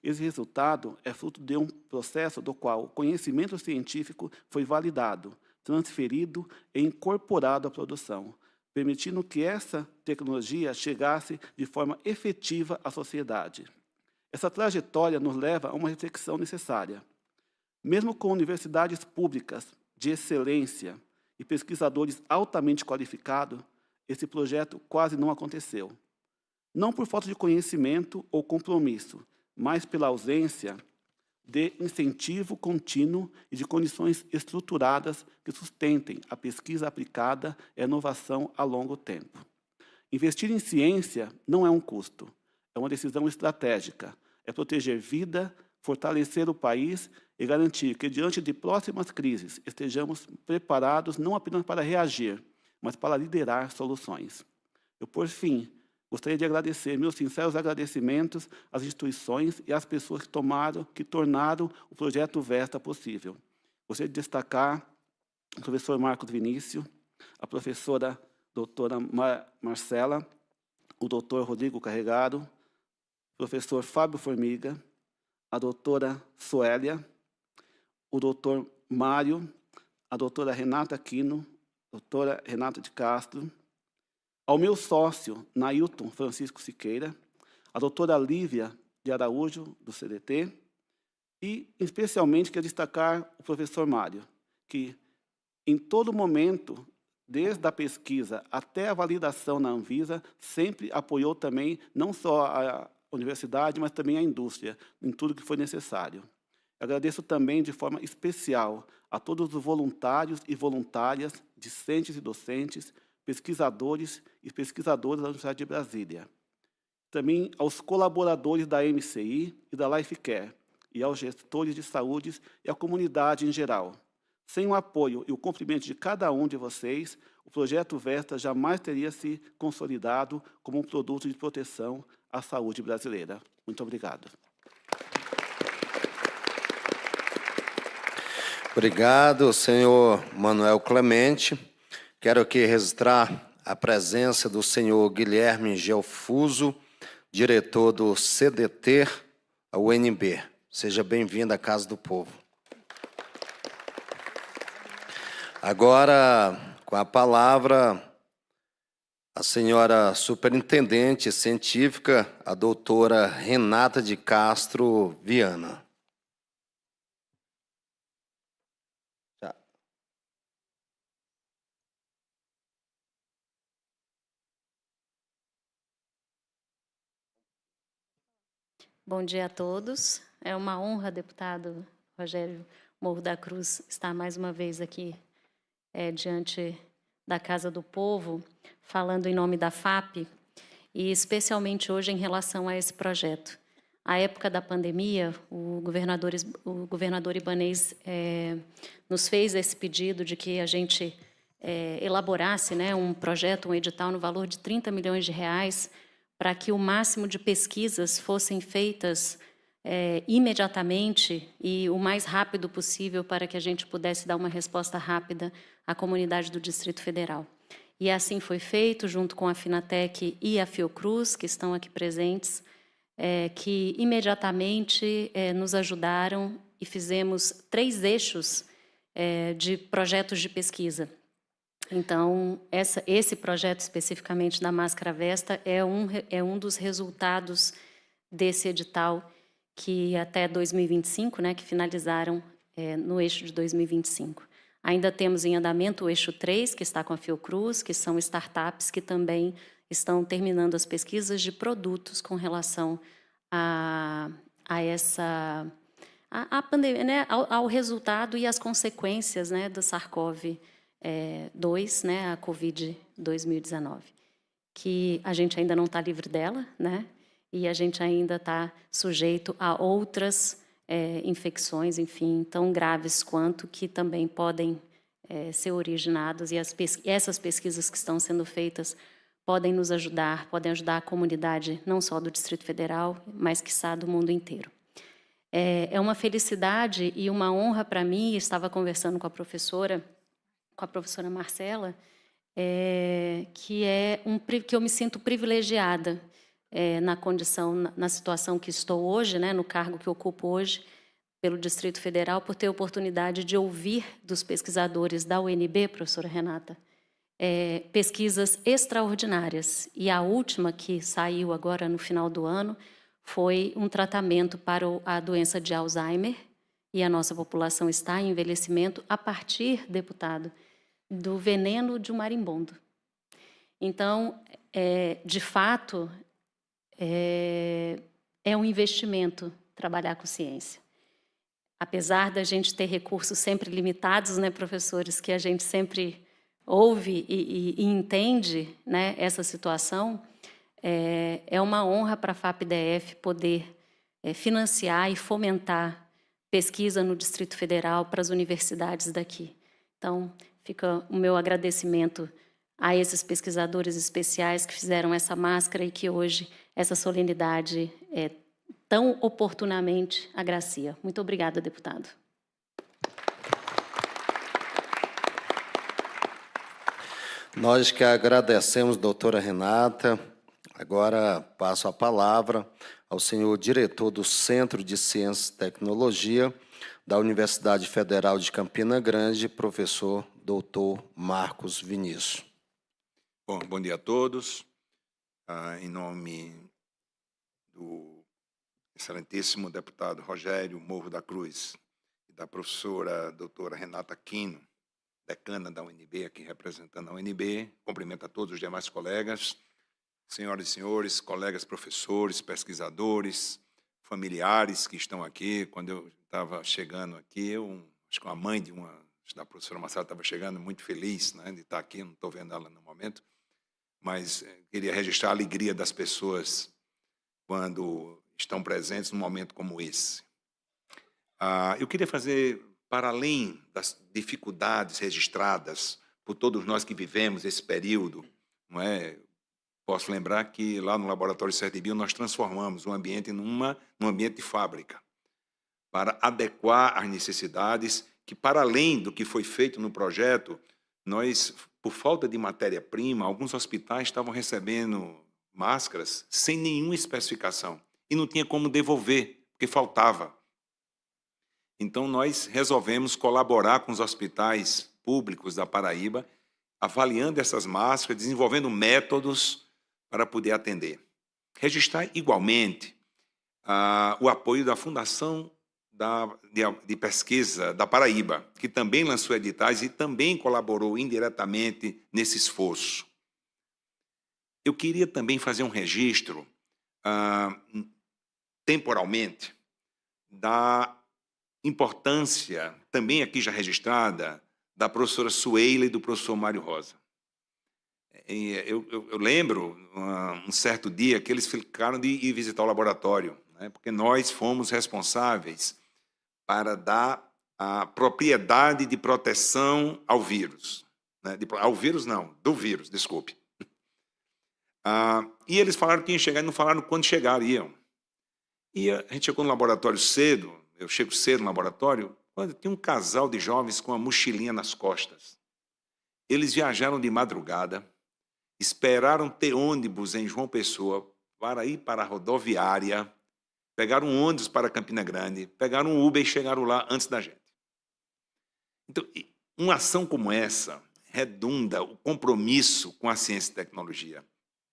Esse resultado é fruto de um processo do qual o conhecimento científico foi validado, transferido e incorporado à produção, permitindo que essa tecnologia chegasse de forma efetiva à sociedade. Essa trajetória nos leva a uma reflexão necessária. Mesmo com universidades públicas de excelência e pesquisadores altamente qualificados, esse projeto quase não aconteceu. Não por falta de conhecimento ou compromisso, mas pela ausência de incentivo contínuo e de condições estruturadas que sustentem a pesquisa aplicada e a inovação a longo tempo. Investir em ciência não é um custo, é uma decisão estratégica, é proteger vida, fortalecer o país e garantir que, diante de próximas crises, estejamos preparados não apenas para reagir, mas para liderar soluções. Eu, por fim, gostaria de agradecer meus sinceros agradecimentos às instituições e às pessoas que tornaram o projeto Vesta possível. Gostaria de destacar o professor Marcos Vinícius, a professora doutora Marcela, o doutor Rodrigo Carregado, o professor Fábio Formiga, a doutora Suélia, o doutor Mário, a doutora Renata Aquino, doutora Renata de Castro, ao meu sócio, Nailton Francisco Siqueira, a doutora Lívia de Araújo, do CDT, e, especialmente, quero destacar o professor Mário, que, em todo momento, desde a pesquisa até a validação na Anvisa, sempre apoiou também não só a universidade, mas também a indústria, em tudo que foi necessário. Agradeço também de forma especial a todos os voluntários e voluntárias, discentes e docentes, pesquisadores e pesquisadoras da Universidade de Brasília. Também aos colaboradores da MCI e da Lifecare, e aos gestores de saúde e à comunidade em geral. Sem o apoio e o cumprimento de cada um de vocês, o projeto Vesta jamais teria se consolidado como um produto de proteção à saúde brasileira. Muito obrigado. Obrigado, senhor Manuel Clemente. Quero aqui registrar a presença do senhor Guilherme Gelfuso, diretor do CDT, a UNB. Seja bem-vindo à Casa do Povo. Agora, com a palavra, a senhora superintendente científica, a doutora Renata de Castro Viana. Bom dia a todos. É uma honra, deputado Rogério Morro da Cruz, estar mais uma vez aqui diante da Casa do Povo, falando em nome da FAP, e especialmente hoje em relação a esse projeto. À época da pandemia, o governador Ibanez nos fez esse pedido de que a gente elaborasse, né, um projeto, um edital no valor de R$30 milhões, para que o máximo de pesquisas fossem feitas imediatamente e o mais rápido possível para que a gente pudesse dar uma resposta rápida à comunidade do Distrito Federal. E assim foi feito, junto com a Finatec e a Fiocruz, que estão aqui presentes, que imediatamente nos ajudaram e fizemos 3 eixos de projetos de pesquisa. Então, esse projeto especificamente da Máscara Vesta é um dos resultados desse edital que até 2025, né, que finalizaram no eixo de 2025. Ainda temos em andamento o eixo 3, que está com a Fiocruz, que são startups que também estão terminando as pesquisas de produtos com relação a pandemia, né, ao resultado e às consequências, né, do SARS-CoV-2, né, a Covid-2019, que a gente ainda não está livre dela, né, e a gente ainda está sujeito a outras infecções, enfim, tão graves quanto, que também podem ser originadas, e essas pesquisas que estão sendo feitas podem nos ajudar, podem ajudar a comunidade, não só do Distrito Federal, mas, quiçá, do mundo inteiro. É uma felicidade e uma honra para mim, estava conversando com a professora Marcela, que eu me sinto privilegiada na condição, na situação que estou hoje, né, no cargo que ocupo hoje, pelo Distrito Federal, por ter a oportunidade de ouvir dos pesquisadores da UNB, professora Renata, pesquisas extraordinárias. E a última, que saiu agora no final do ano, foi um tratamento para a doença de Alzheimer, e a nossa população está em envelhecimento a partir, deputado, do veneno de um marimbondo. Então, de fato, é um investimento trabalhar com ciência. Apesar da gente ter recursos sempre limitados, né, professores, que a gente sempre ouve e entende, né, essa situação, é uma honra para a FAP-DF poder financiar e fomentar pesquisa no Distrito Federal para as universidades daqui. Então, fica o meu agradecimento a esses pesquisadores especiais que fizeram essa máscara e que hoje essa solenidade tão oportunamente agracia. Muito obrigada, deputado. Nós que agradecemos, doutora Renata. Agora passo a palavra ao senhor diretor do Centro de Ciência e Tecnologia da Universidade Federal de Campina Grande, professor doutor Marcos Vinícius. Bom dia a todos. Em nome do excelentíssimo deputado Rogério Morro da Cruz e da professora doutora Renata Quino, decana da UNB, aqui representando a UNB, cumprimento a todos os demais colegas, senhoras e senhores, colegas professores, pesquisadores, familiares que estão aqui. Quando eu estava chegando aqui, acho que a mãe da professora Marcela estava chegando, muito feliz, né, de estar aqui, não estou vendo ela no momento, mas queria registrar a alegria das pessoas quando estão presentes num momento como esse. Eu queria fazer, para além das dificuldades registradas por todos nós que vivemos esse período, não é? Posso lembrar que lá no Laboratório CERT-Bio nós transformamos o ambiente num ambiente de fábrica, para adequar às necessidades que, para além do que foi feito no projeto, nós, por falta de matéria-prima, alguns hospitais estavam recebendo máscaras sem nenhuma especificação e não tinha como devolver, porque faltava. Então, nós resolvemos colaborar com os hospitais públicos da Paraíba, avaliando essas máscaras, desenvolvendo métodos para poder atender. Registrar igualmente o apoio da Fundação de Pesquisa da Paraíba, que também lançou editais e também colaborou indiretamente nesse esforço. Eu queria também fazer um registro, temporalmente, da importância, também aqui já registrada, da professora Sueila e do professor Mário Rosa. Eu lembro, um certo dia, que eles ficaram de ir visitar o laboratório, né, porque nós fomos responsáveis para dar a propriedade de proteção ao vírus. Né, ao vírus não, do vírus, desculpe. E eles falaram que iam chegar e não falaram quando chegariam. E a gente chegou no laboratório cedo, eu chego cedo no laboratório, quando tinha um casal de jovens com uma mochilinha nas costas. Eles viajaram de madrugada, esperaram ter ônibus em João Pessoa para ir para a rodoviária, pegaram um ônibus para Campina Grande, pegaram um Uber e chegaram lá antes da gente. Então, uma ação como essa redunda o compromisso com a ciência e tecnologia,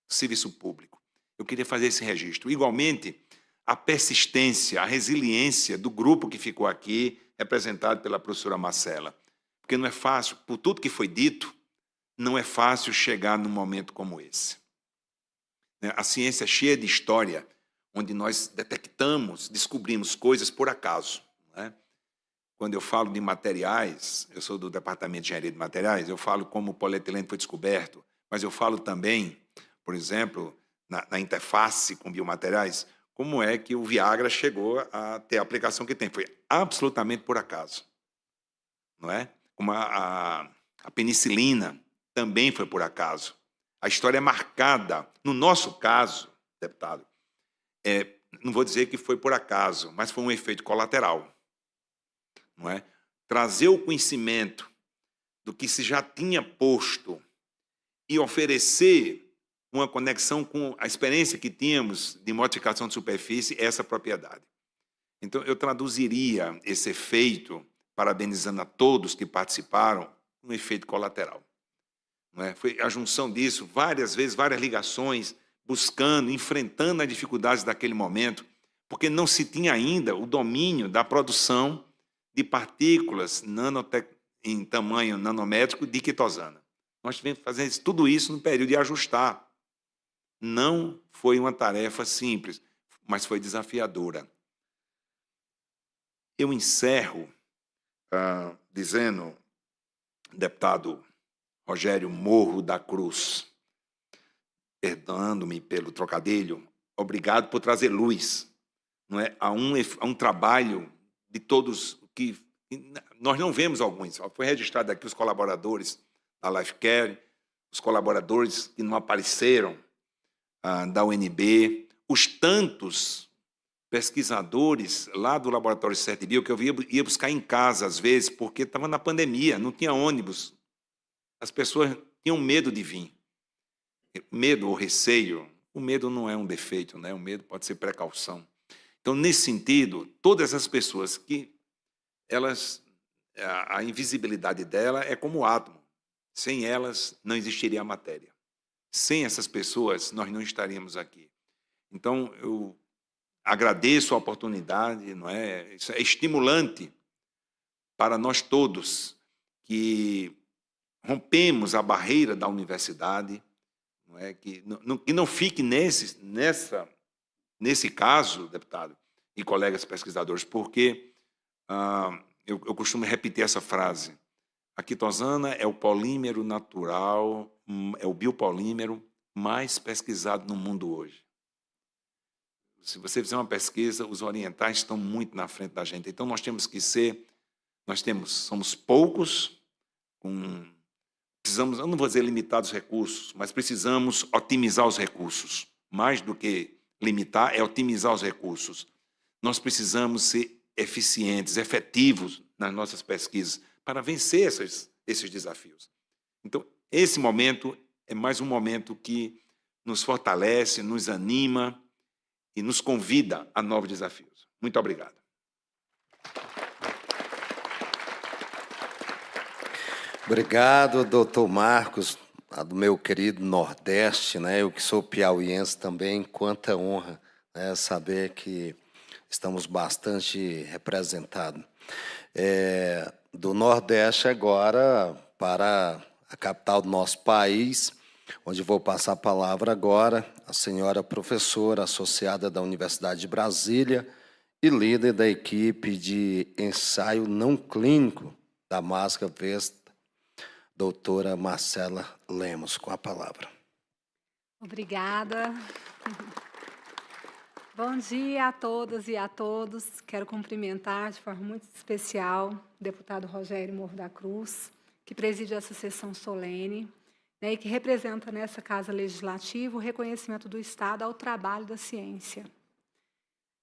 o serviço público. Eu queria fazer esse registro. Igualmente, a persistência, a resiliência do grupo que ficou aqui, representado pela professora Marcela. Porque não é fácil, por tudo que foi dito, não é fácil chegar num momento como esse. A ciência é cheia de história, onde nós detectamos, descobrimos coisas por acaso. Né? Quando eu falo de materiais, eu sou do Departamento de Engenharia de Materiais, eu falo como o polietileno foi descoberto, mas eu falo também, por exemplo, na interface com biomateriais, como é que o Viagra chegou a ter a aplicação que tem. Foi absolutamente por acaso. Não é? Como a penicilina também foi por acaso. A história é marcada. No nosso caso, deputado, não vou dizer que foi por acaso, mas foi um efeito colateral. Não é? Trazer o conhecimento do que se já tinha posto e oferecer uma conexão com a experiência que tínhamos de modificação de superfície, essa propriedade. Então, eu traduziria esse efeito, parabenizando a todos que participaram, um efeito colateral. Não é? Foi a junção disso, várias vezes, várias ligações, buscando, enfrentando as dificuldades daquele momento, porque não se tinha ainda o domínio da produção de partículas em tamanho nanométrico de quitosana. Nós tivemos que fazer tudo isso no período de ajustar. Não foi uma tarefa simples, mas foi desafiadora. Eu encerro dizendo, deputado Rogério Morro da Cruz, perdoando-me pelo trocadilho, obrigado por trazer luz, não é, a um trabalho de todos que nós não vemos alguns. Foi registrado aqui os colaboradores da Lifecare, os colaboradores que não apareceram da UNB, os tantos pesquisadores lá do Laboratório CERT-Bio que eu ia buscar em casa, às vezes, porque estava na pandemia, não tinha ônibus. As pessoas tinham medo de vir. Medo ou receio, o medo não é um defeito, né? O medo pode ser precaução. Então, nesse sentido, todas as pessoas que a invisibilidade dela é como o átomo. Sem elas, não existiria a matéria. Sem essas pessoas, nós não estaríamos aqui. Então, eu agradeço a oportunidade, não é? Isso é estimulante para nós todos que rompemos a barreira da universidade, não é? Que não fique nesse caso, deputado e colegas pesquisadores, porque eu costumo repetir essa frase. A quitosana é o polímero natural, é o biopolímero mais pesquisado no mundo hoje. Se você fizer uma pesquisa, os orientais estão muito na frente da gente. Então, nós temos que ser... somos poucos, precisamos, eu não vou dizer limitar os recursos, mas precisamos otimizar os recursos. Mais do que limitar, é otimizar os recursos. Nós precisamos ser eficientes, efetivos nas nossas pesquisas para vencer esses desafios. Então, esse momento é mais um momento que nos fortalece, nos anima e nos convida a novos desafios. Muito obrigado. Obrigado, doutor Marcos, do meu querido Nordeste, né? Eu que sou piauiense também, quanta honra, né? Saber que estamos bastante representados. Do Nordeste agora para a capital do nosso país, onde vou passar a palavra agora à senhora professora associada da Universidade de Brasília e líder da equipe de ensaio não clínico da Máscara Vesta, doutora Marcela Lemos, com a palavra. Obrigada. Bom dia a todas e a todos. Quero cumprimentar de forma muito especial o deputado Rogério Morro da Cruz, que preside essa sessão solene, né, e que representa nessa Casa Legislativa o reconhecimento do Estado ao trabalho da ciência.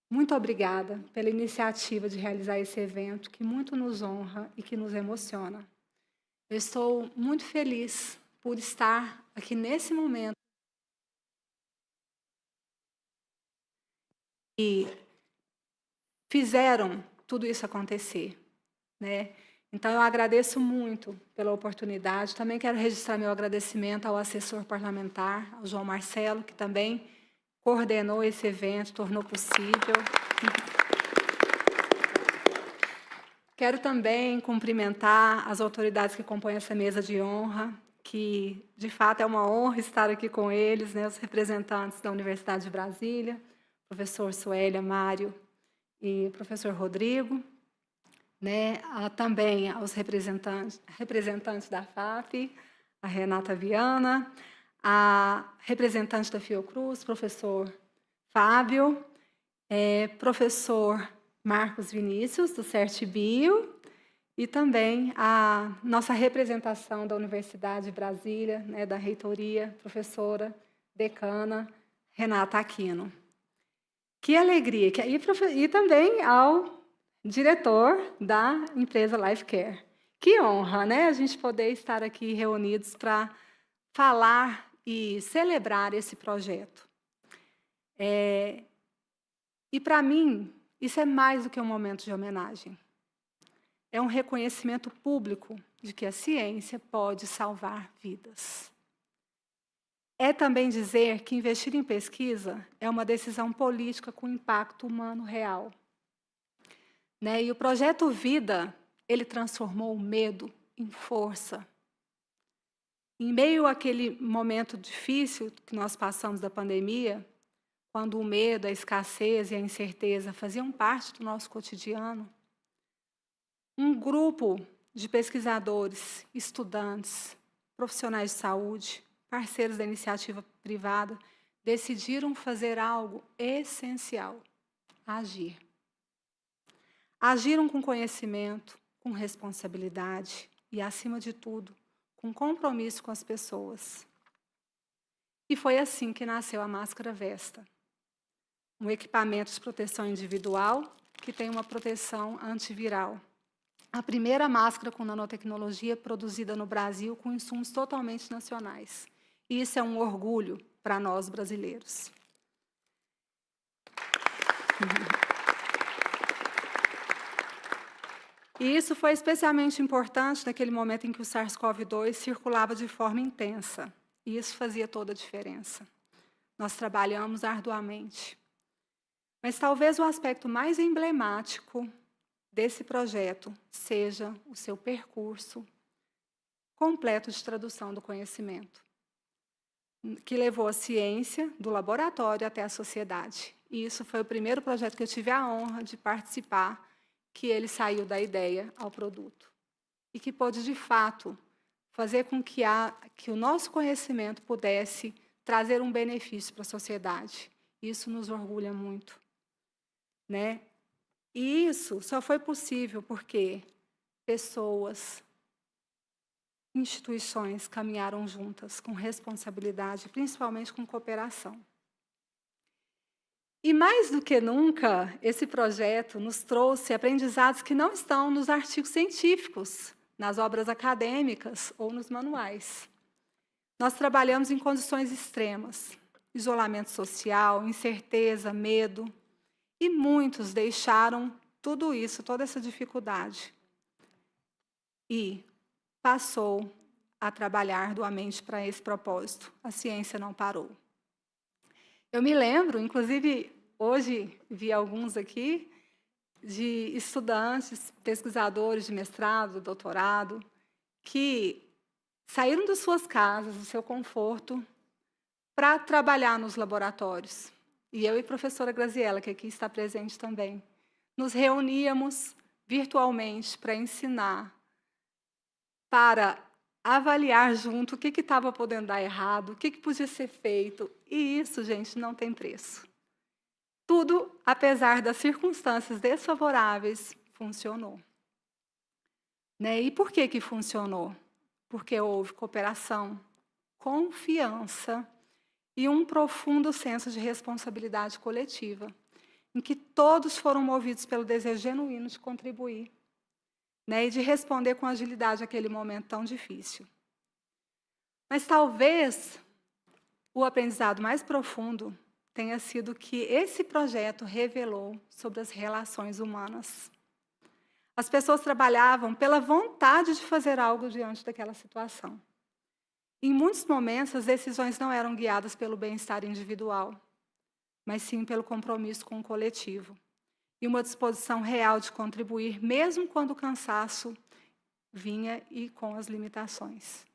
Muito obrigada pela iniciativa de realizar esse evento, que muito nos honra e que nos emociona. Eu estou muito feliz por estar aqui nesse momento e fizeram tudo isso acontecer, né? Então, eu agradeço muito pela oportunidade. Também quero registrar meu agradecimento ao assessor parlamentar, ao João Marcelo, que também coordenou esse evento, tornou possível. Quero também cumprimentar as autoridades que compõem essa mesa de honra, que, de fato, é uma honra estar aqui com eles, né, os representantes da Universidade de Brasília, professor Suélia, Mário e professor Rodrigo, né, também aos representantes da FAP, a Renata Viana, a representante da Fiocruz, professor Fábio, professor Marcos Vinícius, do CertBio, e também a nossa representação da Universidade de Brasília, né, da reitoria, professora decana Renata Aquino. Que alegria! E também ao diretor da empresa Lifecare. Que honra, né, a gente poder estar aqui reunidos para falar e celebrar esse projeto. E, para mim, isso é mais do que um momento de homenagem. É um reconhecimento público de que a ciência pode salvar vidas. É também dizer que investir em pesquisa é uma decisão política com impacto humano real. Né? E o projeto Vida, ele transformou o medo em força. Em meio àquele momento difícil que nós passamos da pandemia, quando o medo, a escassez e a incerteza faziam parte do nosso cotidiano, um grupo de pesquisadores, estudantes, profissionais de saúde, parceiros da iniciativa privada, decidiram fazer algo essencial: agir. Agiram com conhecimento, com responsabilidade e, acima de tudo, com compromisso com as pessoas. E foi assim que nasceu a Máscara Vesta, um equipamento de proteção individual que tem uma proteção antiviral. A primeira máscara com nanotecnologia produzida no Brasil com insumos totalmente nacionais. E isso é um orgulho para nós brasileiros. E isso foi especialmente importante naquele momento em que o SARS-CoV-2 circulava de forma intensa. E isso fazia toda a diferença. Nós trabalhamos arduamente. Mas talvez o aspecto mais emblemático desse projeto seja o seu percurso completo de tradução do conhecimento, que levou a ciência do laboratório até a sociedade. E isso foi o primeiro projeto que eu tive a honra de participar, que ele saiu da ideia ao produto. E que pôde, de fato, fazer com que o nosso conhecimento pudesse trazer um benefício para a sociedade. Isso nos orgulha muito, né? E isso só foi possível porque pessoas, instituições caminharam juntas com responsabilidade, principalmente com cooperação. E mais do que nunca, esse projeto nos trouxe aprendizados que não estão nos artigos científicos, nas obras acadêmicas ou nos manuais. Nós trabalhamos em condições extremas, isolamento social, incerteza, medo, e muitos deixaram tudo isso, toda essa dificuldade, e passou a trabalhar duamente para esse propósito. A ciência não parou. Eu me lembro, inclusive, hoje vi alguns aqui, de estudantes, pesquisadores de mestrado, doutorado, que saíram das suas casas, do seu conforto, para trabalhar nos laboratórios. E eu e a professora Graziella, que aqui está presente também, nos reuníamos virtualmente para ensinar, para avaliar junto o que estava podendo dar errado, o que podia ser feito. E isso, gente, não tem preço. Tudo, apesar das circunstâncias desfavoráveis, funcionou. Né? E por que funcionou? Porque houve cooperação, confiança e um profundo senso de responsabilidade coletiva, em que todos foram movidos pelo desejo genuíno de contribuir, né? E de responder com agilidade àquele momento tão difícil. Mas talvez o aprendizado mais profundo tenha sido que esse projeto revelou sobre as relações humanas. As pessoas trabalhavam pela vontade de fazer algo diante daquela situação. Em muitos momentos, as decisões não eram guiadas pelo bem-estar individual, mas sim pelo compromisso com o coletivo e uma disposição real de contribuir, mesmo quando o cansaço vinha e com as limitações.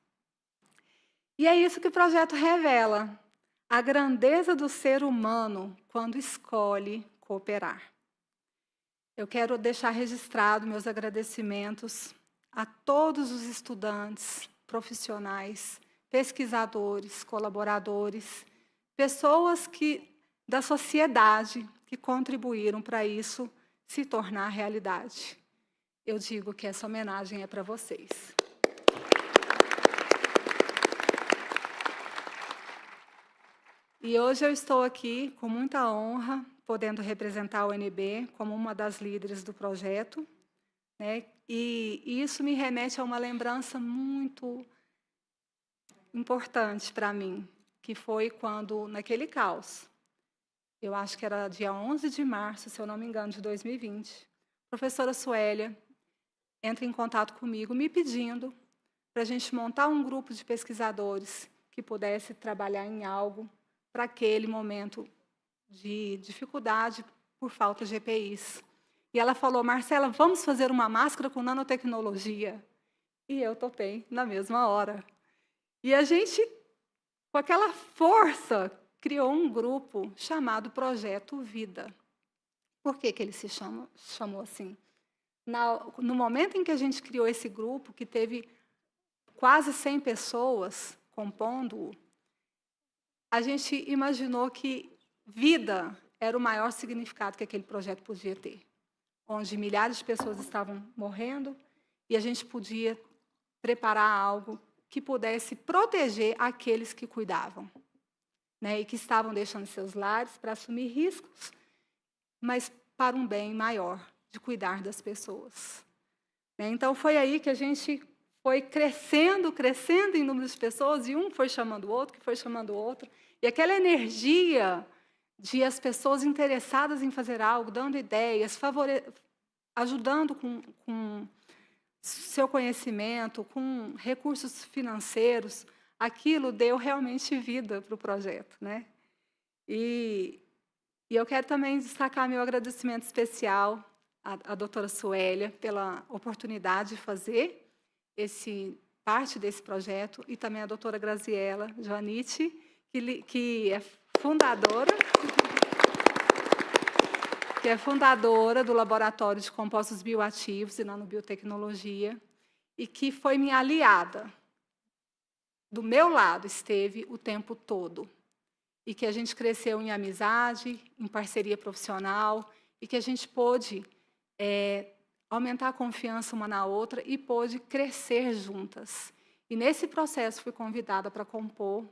E é isso que o projeto revela, a grandeza do ser humano quando escolhe cooperar. Eu quero deixar registrado meus agradecimentos a todos os estudantes, profissionais, pesquisadores, colaboradores, pessoas da sociedade que contribuíram para isso se tornar realidade. Eu digo que essa homenagem é para vocês. E hoje eu estou aqui com muita honra, podendo representar o UNB como uma das líderes do projeto, né? E isso me remete a uma lembrança muito importante para mim, que foi quando, naquele caos, eu acho que era dia 11 de março, se eu não me engano, de 2020, a professora Suélia entra em contato comigo, me pedindo para a gente montar um grupo de pesquisadores que pudesse trabalhar em algo para aquele momento de dificuldade por falta de EPIs. E ela falou: Marcela, vamos fazer uma máscara com nanotecnologia? E eu topei na mesma hora. E a gente, com aquela força, criou um grupo chamado Projeto Vida. Por que ele se chamou assim? No momento em que a gente criou esse grupo, que teve quase 100 pessoas compondo-o, a gente imaginou que vida era o maior significado que aquele projeto podia ter, onde milhares de pessoas estavam morrendo e a gente podia preparar algo que pudesse proteger aqueles que cuidavam, né, e que estavam deixando seus lares para assumir riscos, mas para um bem maior, de cuidar das pessoas. Então, foi aí que a gente foi crescendo em número de pessoas, e um foi chamando o outro, que foi chamando o outro, e aquela energia de as pessoas interessadas em fazer algo, dando ideias, ajudando com seu conhecimento, com recursos financeiros, aquilo deu realmente vida para o projeto, né? E eu quero também destacar meu agradecimento especial à doutora Suélia pela oportunidade de fazer esse parte desse projeto, e também a doutora Graziela Joanite, que é fundadora do Laboratório de Compostos Bioativos e Nanobiotecnologia, e que foi minha aliada. Do meu lado esteve o tempo todo. E que a gente cresceu em amizade, em parceria profissional, e que a gente pôde aumentar a confiança uma na outra e pôde crescer juntas. E, nesse processo, fui convidada para compor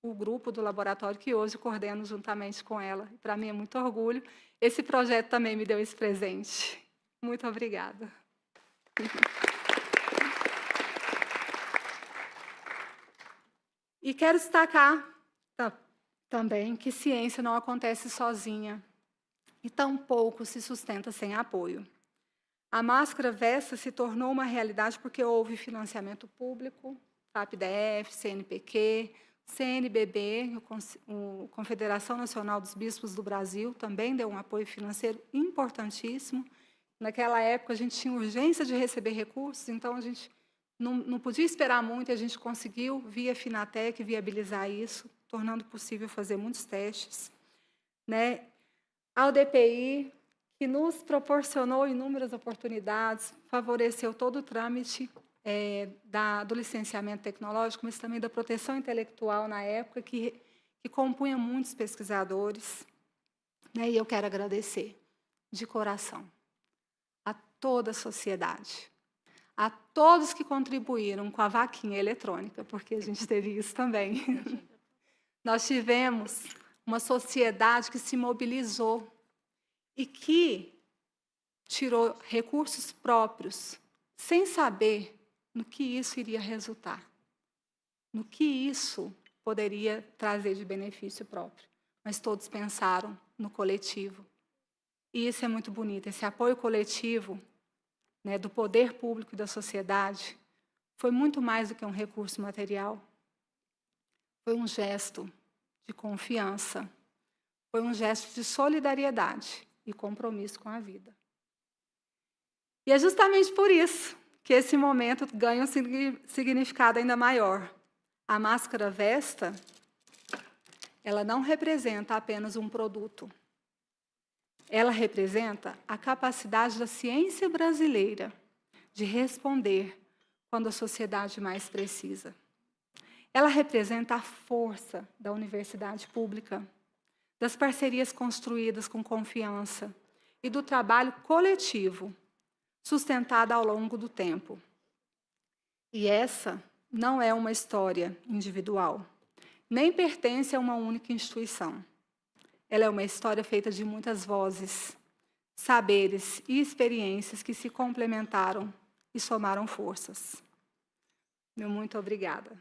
o grupo do laboratório, que hoje coordeno juntamente com ela. Para mim é muito orgulho. Esse projeto também me deu esse presente. Muito obrigada. E quero destacar também que ciência não acontece sozinha e tampouco se sustenta sem apoio. A Máscara Vesta se tornou uma realidade porque houve financiamento público, FAPDF, CNPq, CNBB, a Confederação Nacional dos Bispos do Brasil, também deu um apoio financeiro importantíssimo. Naquela época, a gente tinha urgência de receber recursos, então a gente não podia esperar muito, e a gente conseguiu, via Finatec, viabilizar isso, tornando possível fazer muitos testes. Né? A UDPI, que nos proporcionou inúmeras oportunidades, favoreceu todo o trâmite do licenciamento tecnológico, mas também da proteção intelectual na época, que compunha muitos pesquisadores. Né? E eu quero agradecer, de coração, a toda a sociedade, a todos que contribuíram com a vaquinha eletrônica, porque a gente teve isso também. Nós tivemos uma sociedade que se mobilizou e que tirou recursos próprios, sem saber no que isso iria resultar, no que isso poderia trazer de benefício próprio. Mas todos pensaram no coletivo. E isso é muito bonito, esse apoio coletivo, né, do poder público e da sociedade, foi muito mais do que um recurso material. Foi um gesto de confiança, foi um gesto de solidariedade e compromisso com a vida. E é justamente por isso que esse momento ganha um significado ainda maior. A Máscara Vesta, ela não representa apenas um produto. Ela representa a capacidade da ciência brasileira de responder quando a sociedade mais precisa. Ela representa a força da universidade pública, das parcerias construídas com confiança e do trabalho coletivo, sustentado ao longo do tempo. E essa não é uma história individual, nem pertence a uma única instituição. Ela é uma história feita de muitas vozes, saberes e experiências que se complementaram e somaram forças. Meu muito obrigada.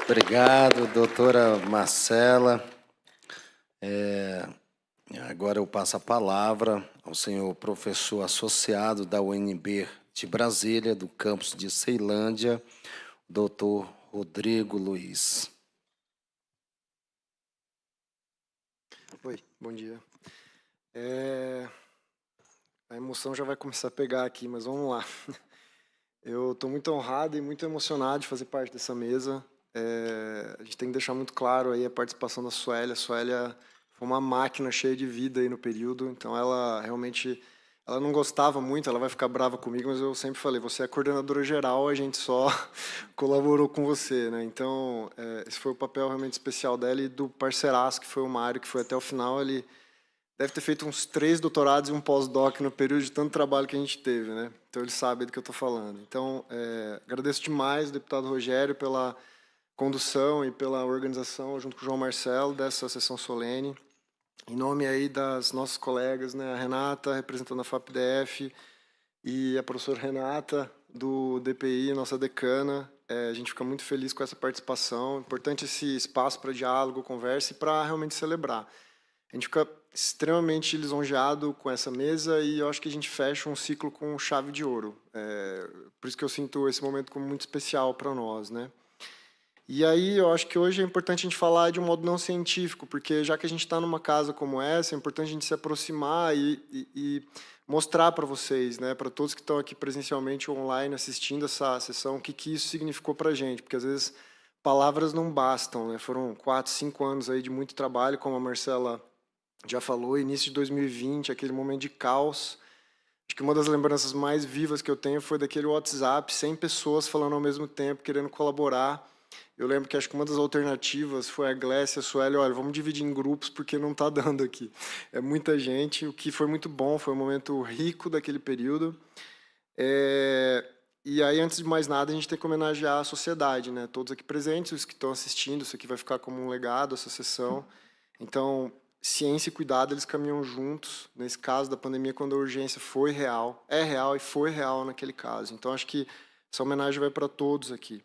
Obrigado, doutora Marcela. Agora eu passo a palavra ao senhor professor associado da UNB de Brasília, do campus de Ceilândia, doutor Rodrigo Luiz. Oi, bom dia. A emoção já vai começar a pegar aqui, mas vamos lá. Eu estou muito honrado e muito emocionado de fazer parte dessa mesa. A gente tem que deixar muito claro aí a participação da Suélia. A Suélia foi uma máquina cheia de vida aí no período, então ela realmente ela não gostava muito, ela vai ficar brava comigo, mas eu sempre falei, você é a coordenadora geral, a gente só colaborou com você, né? Então, esse foi o papel realmente especial dela e do parceiraço, que foi o Mário, que foi até o final, ele deve ter feito uns 3 doutorados e um pós-doc no período de tanto trabalho que a gente teve, né? Então, ele sabe do que eu estou falando. Então, agradeço demais ao deputado Rogério pela condução e pela organização, junto com o João Marcelo, dessa sessão solene. Em nome aí das nossas colegas, né, a Renata, representando a FAPDF, e a professora Renata, do DPI, nossa decana, a gente fica muito feliz com essa participação. Importante esse espaço para diálogo, conversa e para realmente celebrar. A gente fica extremamente lisonjeado com essa mesa e eu acho que a gente fecha um ciclo com chave de ouro. Por isso que eu sinto esse momento como muito especial para nós, né? E aí eu acho que hoje é importante a gente falar de um modo não científico, porque já que a gente está numa casa como essa, é importante a gente se aproximar e mostrar para vocês, né, para todos que estão aqui presencialmente ou online assistindo essa sessão, o que isso significou para a gente, porque às vezes palavras não bastam, né? Foram 4, 5 anos aí de muito trabalho, como a Marcela já falou, início de 2020, aquele momento de caos. Acho que uma das lembranças mais vivas que eu tenho foi daquele WhatsApp, 100 pessoas falando ao mesmo tempo, querendo colaborar. Eu lembro que acho que uma das alternativas foi a Glécia e a Sueli, olha, vamos dividir em grupos porque não está dando aqui. É muita gente, o que foi muito bom, foi um momento rico daquele período. E aí, antes de mais nada, a gente tem que homenagear a sociedade, né? Todos aqui presentes, os que estão assistindo, isso aqui vai ficar como um legado, essa sessão. Então, ciência e cuidado, eles caminham juntos. Nesse caso da pandemia, quando a urgência foi real, é real e foi real naquele caso. Então, acho que essa homenagem vai para todos aqui.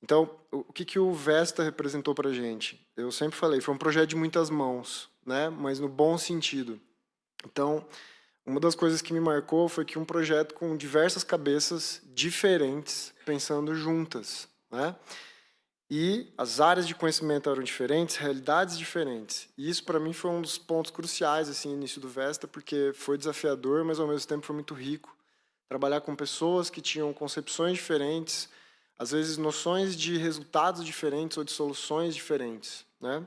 Então, o que o Vesta representou para a gente? Eu sempre falei, foi um projeto de muitas mãos, né? Mas no bom sentido. Então, uma das coisas que me marcou foi que um projeto com diversas cabeças diferentes, pensando juntas, né? E as áreas de conhecimento eram diferentes, realidades diferentes. E isso, para mim, foi um dos pontos cruciais, assim, no início do Vesta, porque foi desafiador, mas, ao mesmo tempo, foi muito rico. Trabalhar com pessoas que tinham concepções diferentes, às vezes noções de resultados diferentes ou de soluções diferentes, né?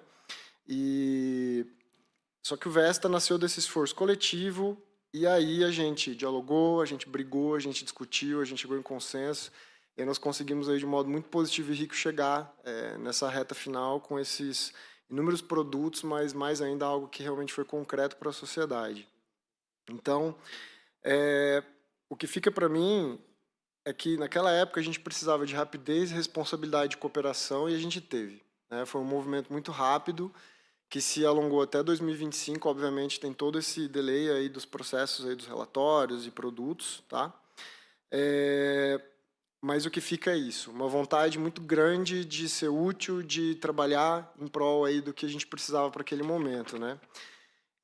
Só que o Vesta nasceu desse esforço coletivo, e aí a gente dialogou, a gente brigou, a gente discutiu, a gente chegou em consenso, e aí nós conseguimos aí de um modo muito positivo e rico chegar nessa reta final com esses inúmeros produtos, mas mais ainda algo que realmente foi concreto para a sociedade. Então, o que fica para mim é que naquela época a gente precisava de rapidez, responsabilidade e cooperação, e a gente teve, né? Foi um movimento muito rápido, que se alongou até 2025, obviamente tem todo esse delay aí dos processos aí dos relatórios e produtos, tá? Mas o que fica é isso, uma vontade muito grande de ser útil, de trabalhar em prol aí do que a gente precisava para aquele momento, né?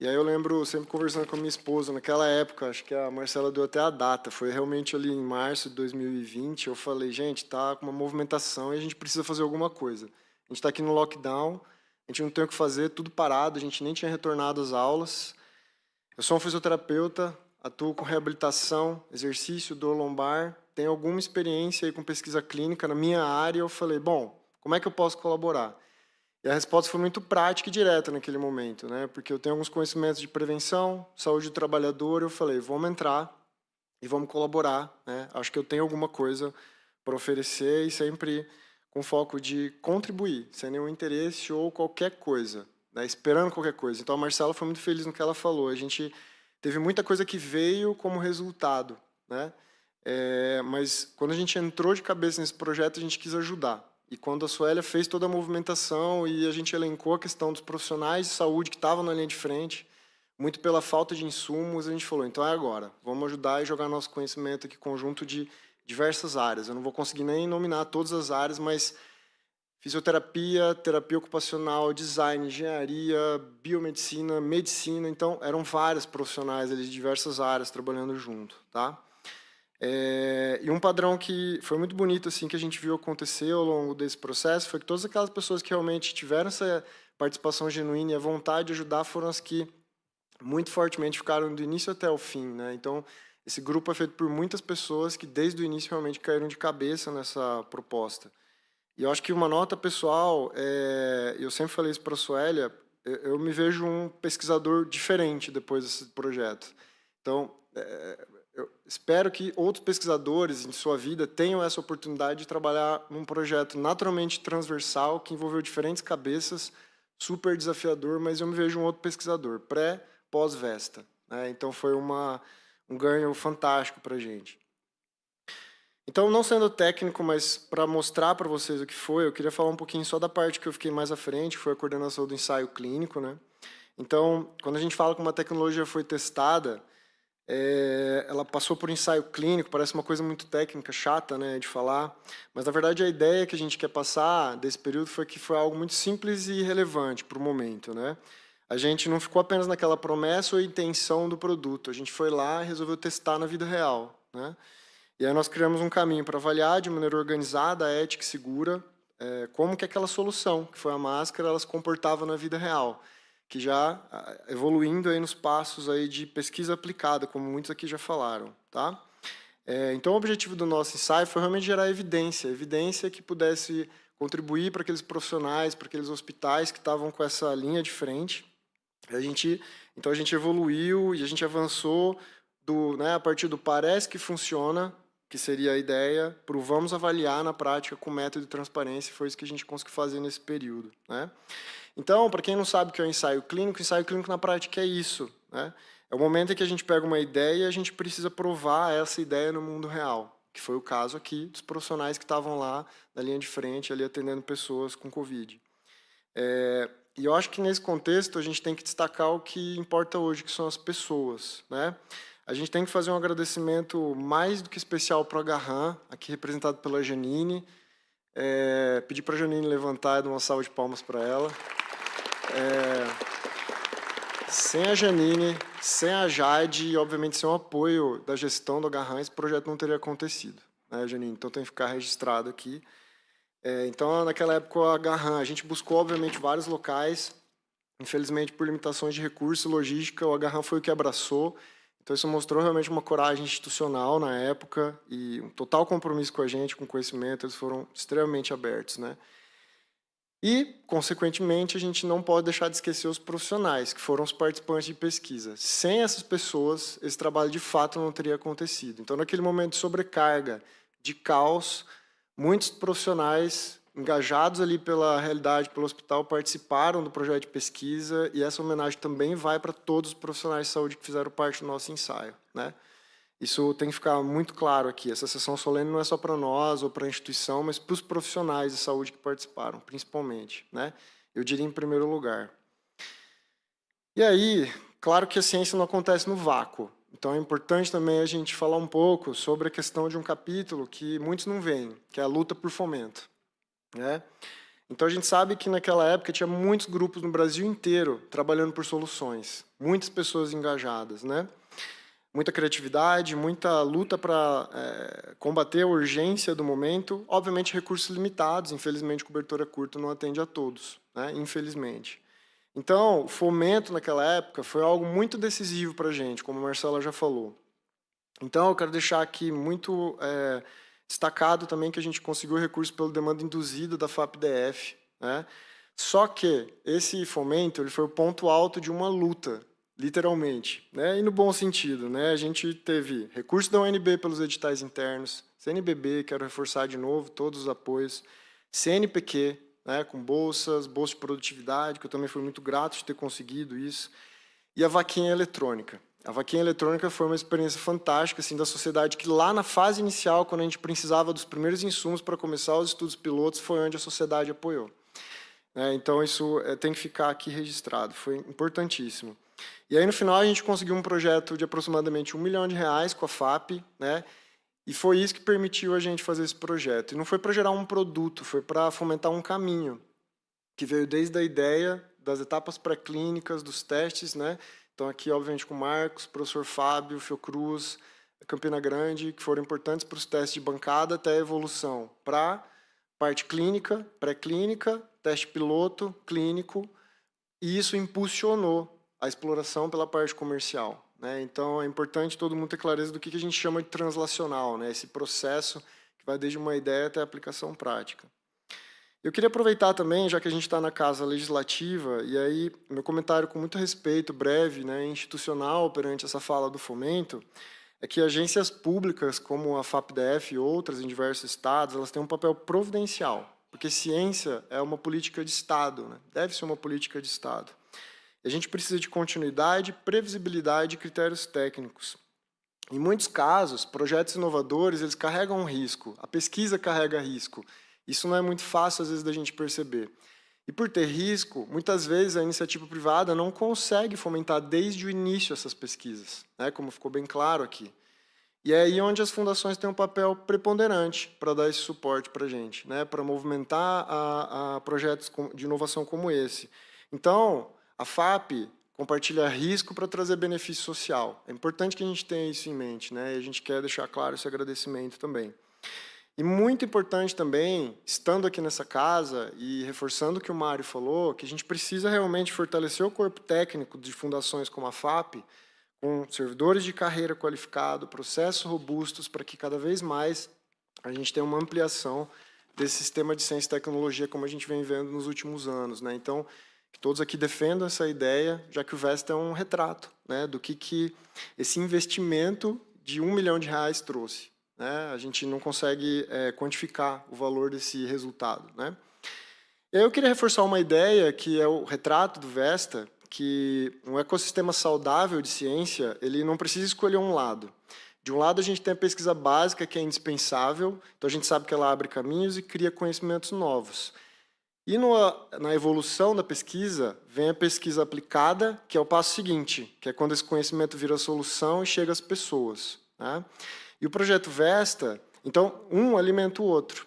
E aí eu lembro, sempre conversando com a minha esposa, naquela época, acho que a Marcela deu até a data, foi realmente ali em março de 2020, eu falei, gente, tá com uma movimentação e a gente precisa fazer alguma coisa. A gente está aqui no lockdown, a gente não tem o que fazer, tudo parado, a gente nem tinha retornado às aulas. Eu sou um fisioterapeuta, atuo com reabilitação, exercício, dor lombar, tenho alguma experiência aí com pesquisa clínica na minha área, eu falei, bom, como é que eu posso colaborar? E a resposta foi muito prática e direta naquele momento, né? Porque eu tenho alguns conhecimentos de prevenção, saúde do trabalhador, eu falei, vamos entrar e vamos colaborar, né? Acho que eu tenho alguma coisa para oferecer e sempre com foco de contribuir, sem nenhum interesse ou qualquer coisa, né? Esperando qualquer coisa. Então a Marcela foi muito feliz no que ela falou. A gente teve muita coisa que veio como resultado, né? Mas quando a gente entrou de cabeça nesse projeto, a gente quis ajudar. E quando a Suélia fez toda a movimentação e a gente elencou a questão dos profissionais de saúde que estavam na linha de frente, muito pela falta de insumos, a gente falou, então é agora, vamos ajudar e jogar nosso conhecimento aqui conjunto de diversas áreas. Eu não vou conseguir nem nominar todas as áreas, mas fisioterapia, terapia ocupacional, design, engenharia, biomedicina, medicina, então eram vários profissionais ali de diversas áreas trabalhando junto, tá? E um padrão que foi muito bonito, assim, que a gente viu acontecer ao longo desse processo, foi que todas aquelas pessoas que realmente tiveram essa participação genuína e a vontade de ajudar foram as que muito fortemente ficaram do início até o fim, né? Então, esse grupo é feito por muitas pessoas que desde o início realmente caíram de cabeça nessa proposta. E eu acho que uma nota pessoal, eu sempre falei isso para a Suélia, eu me vejo um pesquisador diferente depois desse projeto. Então, eu espero que outros pesquisadores em sua vida tenham essa oportunidade de trabalhar num projeto naturalmente transversal, que envolveu diferentes cabeças, super desafiador, mas eu me vejo um outro pesquisador, pré, pós-Vesta, né? Então foi um ganho fantástico para a gente. Então, não sendo técnico, mas para mostrar para vocês o que foi, eu queria falar um pouquinho só da parte que eu fiquei mais à frente, que foi a coordenação do ensaio clínico, né? Então, quando a gente fala que uma tecnologia foi testada, ela passou por ensaio clínico, parece uma coisa muito técnica, chata, né, de falar, mas na verdade a ideia que a gente quer passar desse período foi que foi algo muito simples e relevante para o momento, né? A gente não ficou apenas naquela promessa ou intenção do produto, a gente foi lá e resolveu testar na vida real, né? E aí nós criamos um caminho para avaliar de maneira organizada, ética e segura como que aquela solução, que foi a máscara, ela se comportava na vida real, que já evoluindo aí nos passos aí de pesquisa aplicada, como muitos aqui já falaram, tá? Então, o objetivo do nosso ensaio foi realmente gerar evidência que pudesse contribuir para aqueles profissionais, para aqueles hospitais que estavam com essa linha de frente. Então, a gente evoluiu e a gente avançou a partir do parece que funciona, que seria a ideia, para o vamos avaliar na prática com método de transparência, foi isso que a gente conseguiu fazer nesse período, né? Então, para quem não sabe o que é o ensaio clínico na prática é isso, né? É o momento em que a gente pega uma ideia e a gente precisa provar essa ideia no mundo real, que foi o caso aqui dos profissionais que estavam lá na linha de frente, ali atendendo pessoas com Covid. E eu acho que nesse contexto a gente tem que destacar o que importa hoje, que são as pessoas, né? A gente tem que fazer um agradecimento mais do que especial para o Agarran, aqui representado pela Janine. Pedir para a Janine levantar e dar uma salva de palmas para ela. Sem a Janine, sem a Jade e, obviamente, sem o apoio da gestão do Agarran, esse projeto não teria acontecido, né, Janine? Então, tem que ficar registrado aqui. Então, naquela época, o Agarran, a gente buscou, obviamente, vários locais. Infelizmente, por limitações de recurso e logística, o Agarran foi o que abraçou. Então, isso mostrou realmente uma coragem institucional na época e um total compromisso com a gente, com o conhecimento. Eles foram extremamente abertos, né? E, consequentemente, a gente não pode deixar de esquecer os profissionais, que foram os participantes de pesquisa. Sem essas pessoas, esse trabalho, de fato, não teria acontecido. Então, naquele momento de sobrecarga, de caos, muitos profissionais engajados ali pela realidade, pelo hospital, participaram do projeto de pesquisa, e essa homenagem também vai para todos os profissionais de saúde que fizeram parte do nosso ensaio, né? Isso tem que ficar muito claro aqui. Essa sessão solene não é só para nós ou para a instituição, mas para os profissionais de saúde que participaram, principalmente, né? Eu diria em primeiro lugar. E aí, claro que a ciência não acontece no vácuo. Então, é importante também a gente falar um pouco sobre a questão de um capítulo que muitos não veem, que é a luta por fomento, né? Então, a gente sabe que naquela época tinha muitos grupos no Brasil inteiro trabalhando por soluções, muitas pessoas engajadas, né? Muita criatividade, muita luta para combater a urgência do momento. Obviamente, recursos limitados. Infelizmente, cobertura curta não atende a todos, né? Infelizmente. Então, o fomento naquela época foi algo muito decisivo para a gente, como a Marcela já falou. Então, eu quero deixar aqui muito destacado também que a gente conseguiu recurso pela demanda induzida da FAPDF, né? Só que esse fomento ele foi o ponto alto de uma luta, literalmente, né? E no bom sentido, né? A gente teve recurso da UNB pelos editais internos, CNBB, quero reforçar de novo todos os apoios, CNPq, né? Com bolsas de produtividade, que eu também fui muito grato de ter conseguido isso, e a vaquinha eletrônica. A vaquinha eletrônica foi uma experiência fantástica assim, da sociedade, que lá na fase inicial, quando a gente precisava dos primeiros insumos para começar os estudos pilotos, foi onde a sociedade apoiou. Então, isso tem que ficar aqui registrado, foi importantíssimo. E aí, no final, a gente conseguiu um projeto de aproximadamente R$1 milhão com a FAP, né? E foi isso que permitiu a gente fazer esse projeto. E não foi para gerar um produto, foi para fomentar um caminho, que veio desde a ideia das etapas pré-clínicas, dos testes, né? Então, aqui, obviamente, com o Marcos, professor Fábio, Fiocruz, Campina Grande, que foram importantes para os testes de bancada até a evolução para parte clínica, pré-clínica, teste piloto, clínico, e isso impulsionou a exploração pela parte comercial, né? Então, é importante todo mundo ter clareza do que a gente chama de translacional, né? Esse processo que vai desde uma ideia até a aplicação prática. Eu queria aproveitar também, já que a gente está na Casa Legislativa, e aí meu comentário com muito respeito, breve, né, institucional, perante essa fala do fomento, é que agências públicas, como a FAPDF e outras em diversos estados, elas têm um papel providencial, porque ciência é uma política de Estado, né? Deve ser uma política de Estado. E a gente precisa de continuidade, previsibilidade e critérios técnicos. Em muitos casos, projetos inovadores, eles carregam um risco, a pesquisa carrega risco. Isso não é muito fácil, às vezes, da gente perceber. E, por ter risco, muitas vezes a iniciativa privada não consegue fomentar desde o início essas pesquisas, né, como ficou bem claro aqui. E é aí onde as fundações têm um papel preponderante para dar esse suporte para a gente, né, para movimentar a projetos de inovação como esse. Então, a FAP compartilha risco para trazer benefício social. É importante que a gente tenha isso em mente, né, e a gente quer deixar claro esse agradecimento também. E muito importante também, estando aqui nessa casa e reforçando o que o Mário falou, que a gente precisa realmente fortalecer o corpo técnico de fundações como a FAP, com servidores de carreira qualificado, processos robustos, para que cada vez mais a gente tenha uma ampliação desse sistema de ciência e tecnologia, como a gente vem vendo nos últimos anos, né? Então, que todos aqui defendam essa ideia, já que o Vesta é um retrato, né, do que esse investimento de R$1 milhão trouxe, né? A gente não consegue quantificar o valor desse resultado, né? Eu queria reforçar uma ideia que é o retrato do Vesta, que um ecossistema saudável de ciência, ele não precisa escolher um lado. De um lado, a gente tem a pesquisa básica, que é indispensável, então a gente sabe que ela abre caminhos e cria conhecimentos novos. E na evolução da pesquisa, vem a pesquisa aplicada, que é o passo seguinte, que é quando esse conhecimento vira solução e chega às pessoas, né? E o projeto Vesta, então, um alimenta o outro.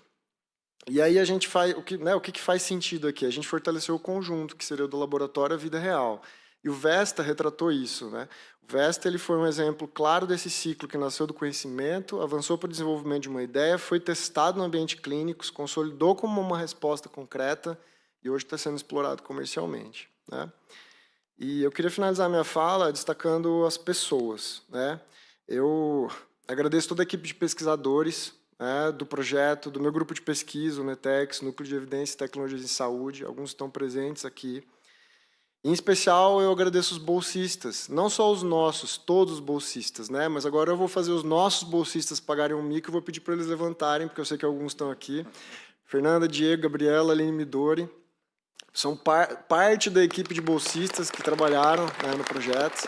E aí a gente faz, o que faz sentido aqui? A gente fortaleceu o conjunto, que seria o do laboratório à vida real. E o Vesta retratou isso, né? O Vesta ele foi um exemplo claro desse ciclo que nasceu do conhecimento, avançou para o desenvolvimento de uma ideia, foi testado no ambiente clínico, se consolidou como uma resposta concreta e hoje está sendo explorado comercialmente, né? E eu queria finalizar minha fala destacando as pessoas, né? Eu agradeço toda a equipe de pesquisadores, né, do projeto, do meu grupo de pesquisa, o NETEX, Núcleo de Evidências e Tecnologias em Saúde, alguns estão presentes aqui. Em especial, eu agradeço os bolsistas, não só os nossos, todos os bolsistas, né? Mas agora eu vou fazer os nossos bolsistas pagarem um mico e vou pedir para eles levantarem, porque eu sei que alguns estão aqui. Fernanda, Diego, Gabriela, Aline Midori, são parte da equipe de bolsistas que trabalharam, né, no projeto.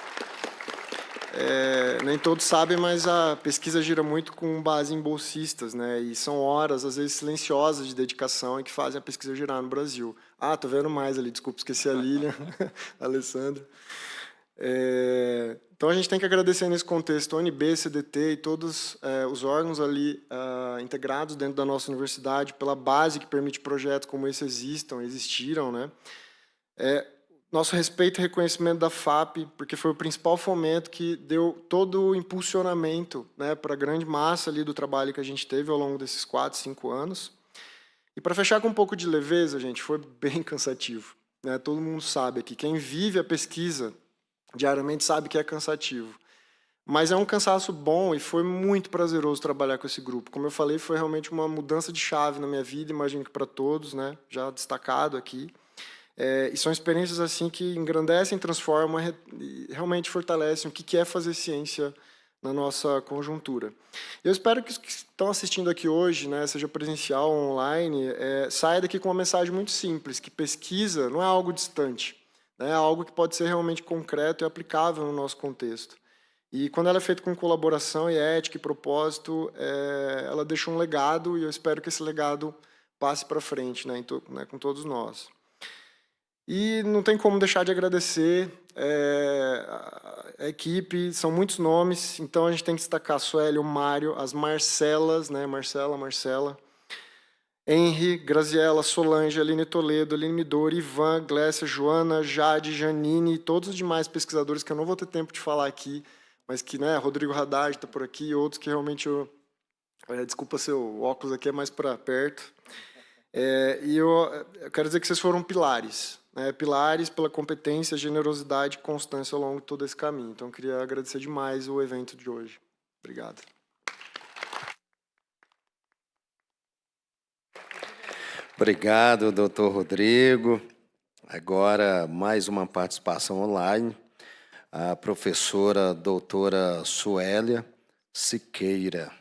Nem todos sabem, mas a pesquisa gira muito com base em bolsistas, né? E são horas, às vezes, silenciosas de dedicação e que fazem a pesquisa girar no Brasil. Ah, tô vendo mais ali, desculpa, esqueci a Lilian, a Alessandra. Então, a gente tem que agradecer nesse contexto a ONB, CDT e todos os órgãos ali integrados dentro da nossa universidade pela base que permite projetos como esse existiram, né? Nosso respeito e reconhecimento da FAP, porque foi o principal fomento que deu todo o impulsionamento, né, para a grande massa ali do trabalho que a gente teve ao longo desses 4, 5 anos. E para fechar com um pouco de leveza, gente, foi bem cansativo, né? Todo mundo sabe aqui, quem vive a pesquisa diariamente sabe que é cansativo. Mas é um cansaço bom e foi muito prazeroso trabalhar com esse grupo. Como eu falei, foi realmente uma mudança de chave na minha vida, imagino que para todos, né, já destacado aqui. E são experiências assim que engrandecem, transformam e realmente fortalecem o que é fazer ciência na nossa conjuntura. Eu espero que os que estão assistindo aqui hoje, né, seja presencial ou online, saia daqui com uma mensagem muito simples, que pesquisa não é algo distante, né, é algo que pode ser realmente concreto e aplicável no nosso contexto. E quando ela é feita com colaboração e ética e propósito, ela deixa um legado e eu espero que esse legado passe para frente, né, com todos nós. E não tem como deixar de agradecer a equipe, são muitos nomes, então a gente tem que destacar a Sueli, o Mário, as Marcelas, né? Marcela, Henry, Graziela, Solange, Aline Toledo, Aline Midori, Ivan, Glécia, Joana, Jade, Janine e todos os demais pesquisadores que eu não vou ter tempo de falar aqui, mas que, né, Rodrigo Haddad está por aqui e outros que realmente desculpa, seu óculos aqui é mais para perto. E eu quero dizer que vocês foram pilares, né? Pilares pela competência, generosidade e constância ao longo de todo esse caminho. Então, eu queria agradecer demais o evento de hoje. Obrigado. Obrigado, doutor Rodrigo. Agora, mais uma participação online. A professora doutora Suélia Siqueira.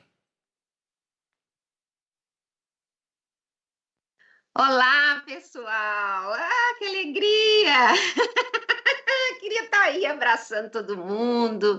Olá, pessoal! Ah, que alegria! Queria estar aí abraçando todo mundo.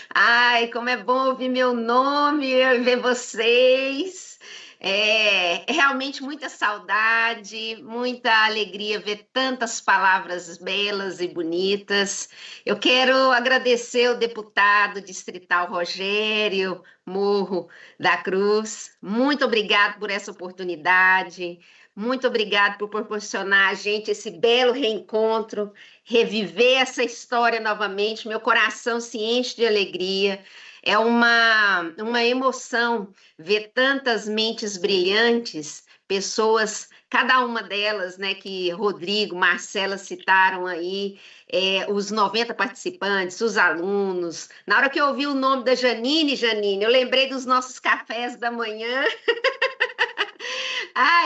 Ai, como é bom ouvir meu nome e ver vocês. É realmente muita saudade, muita alegria ver tantas palavras belas e bonitas. Eu quero agradecer ao deputado distrital Rogério Morro da Cruz. Muito obrigado por essa oportunidade. Muito obrigado por proporcionar a gente esse belo reencontro, reviver essa história novamente. Meu coração se enche de alegria. É uma emoção ver tantas mentes brilhantes, pessoas, cada uma delas, né, que Rodrigo, Marcela citaram aí, os 90 participantes, os alunos. Na hora que eu ouvi o nome da Janine, eu lembrei dos nossos cafés da manhã.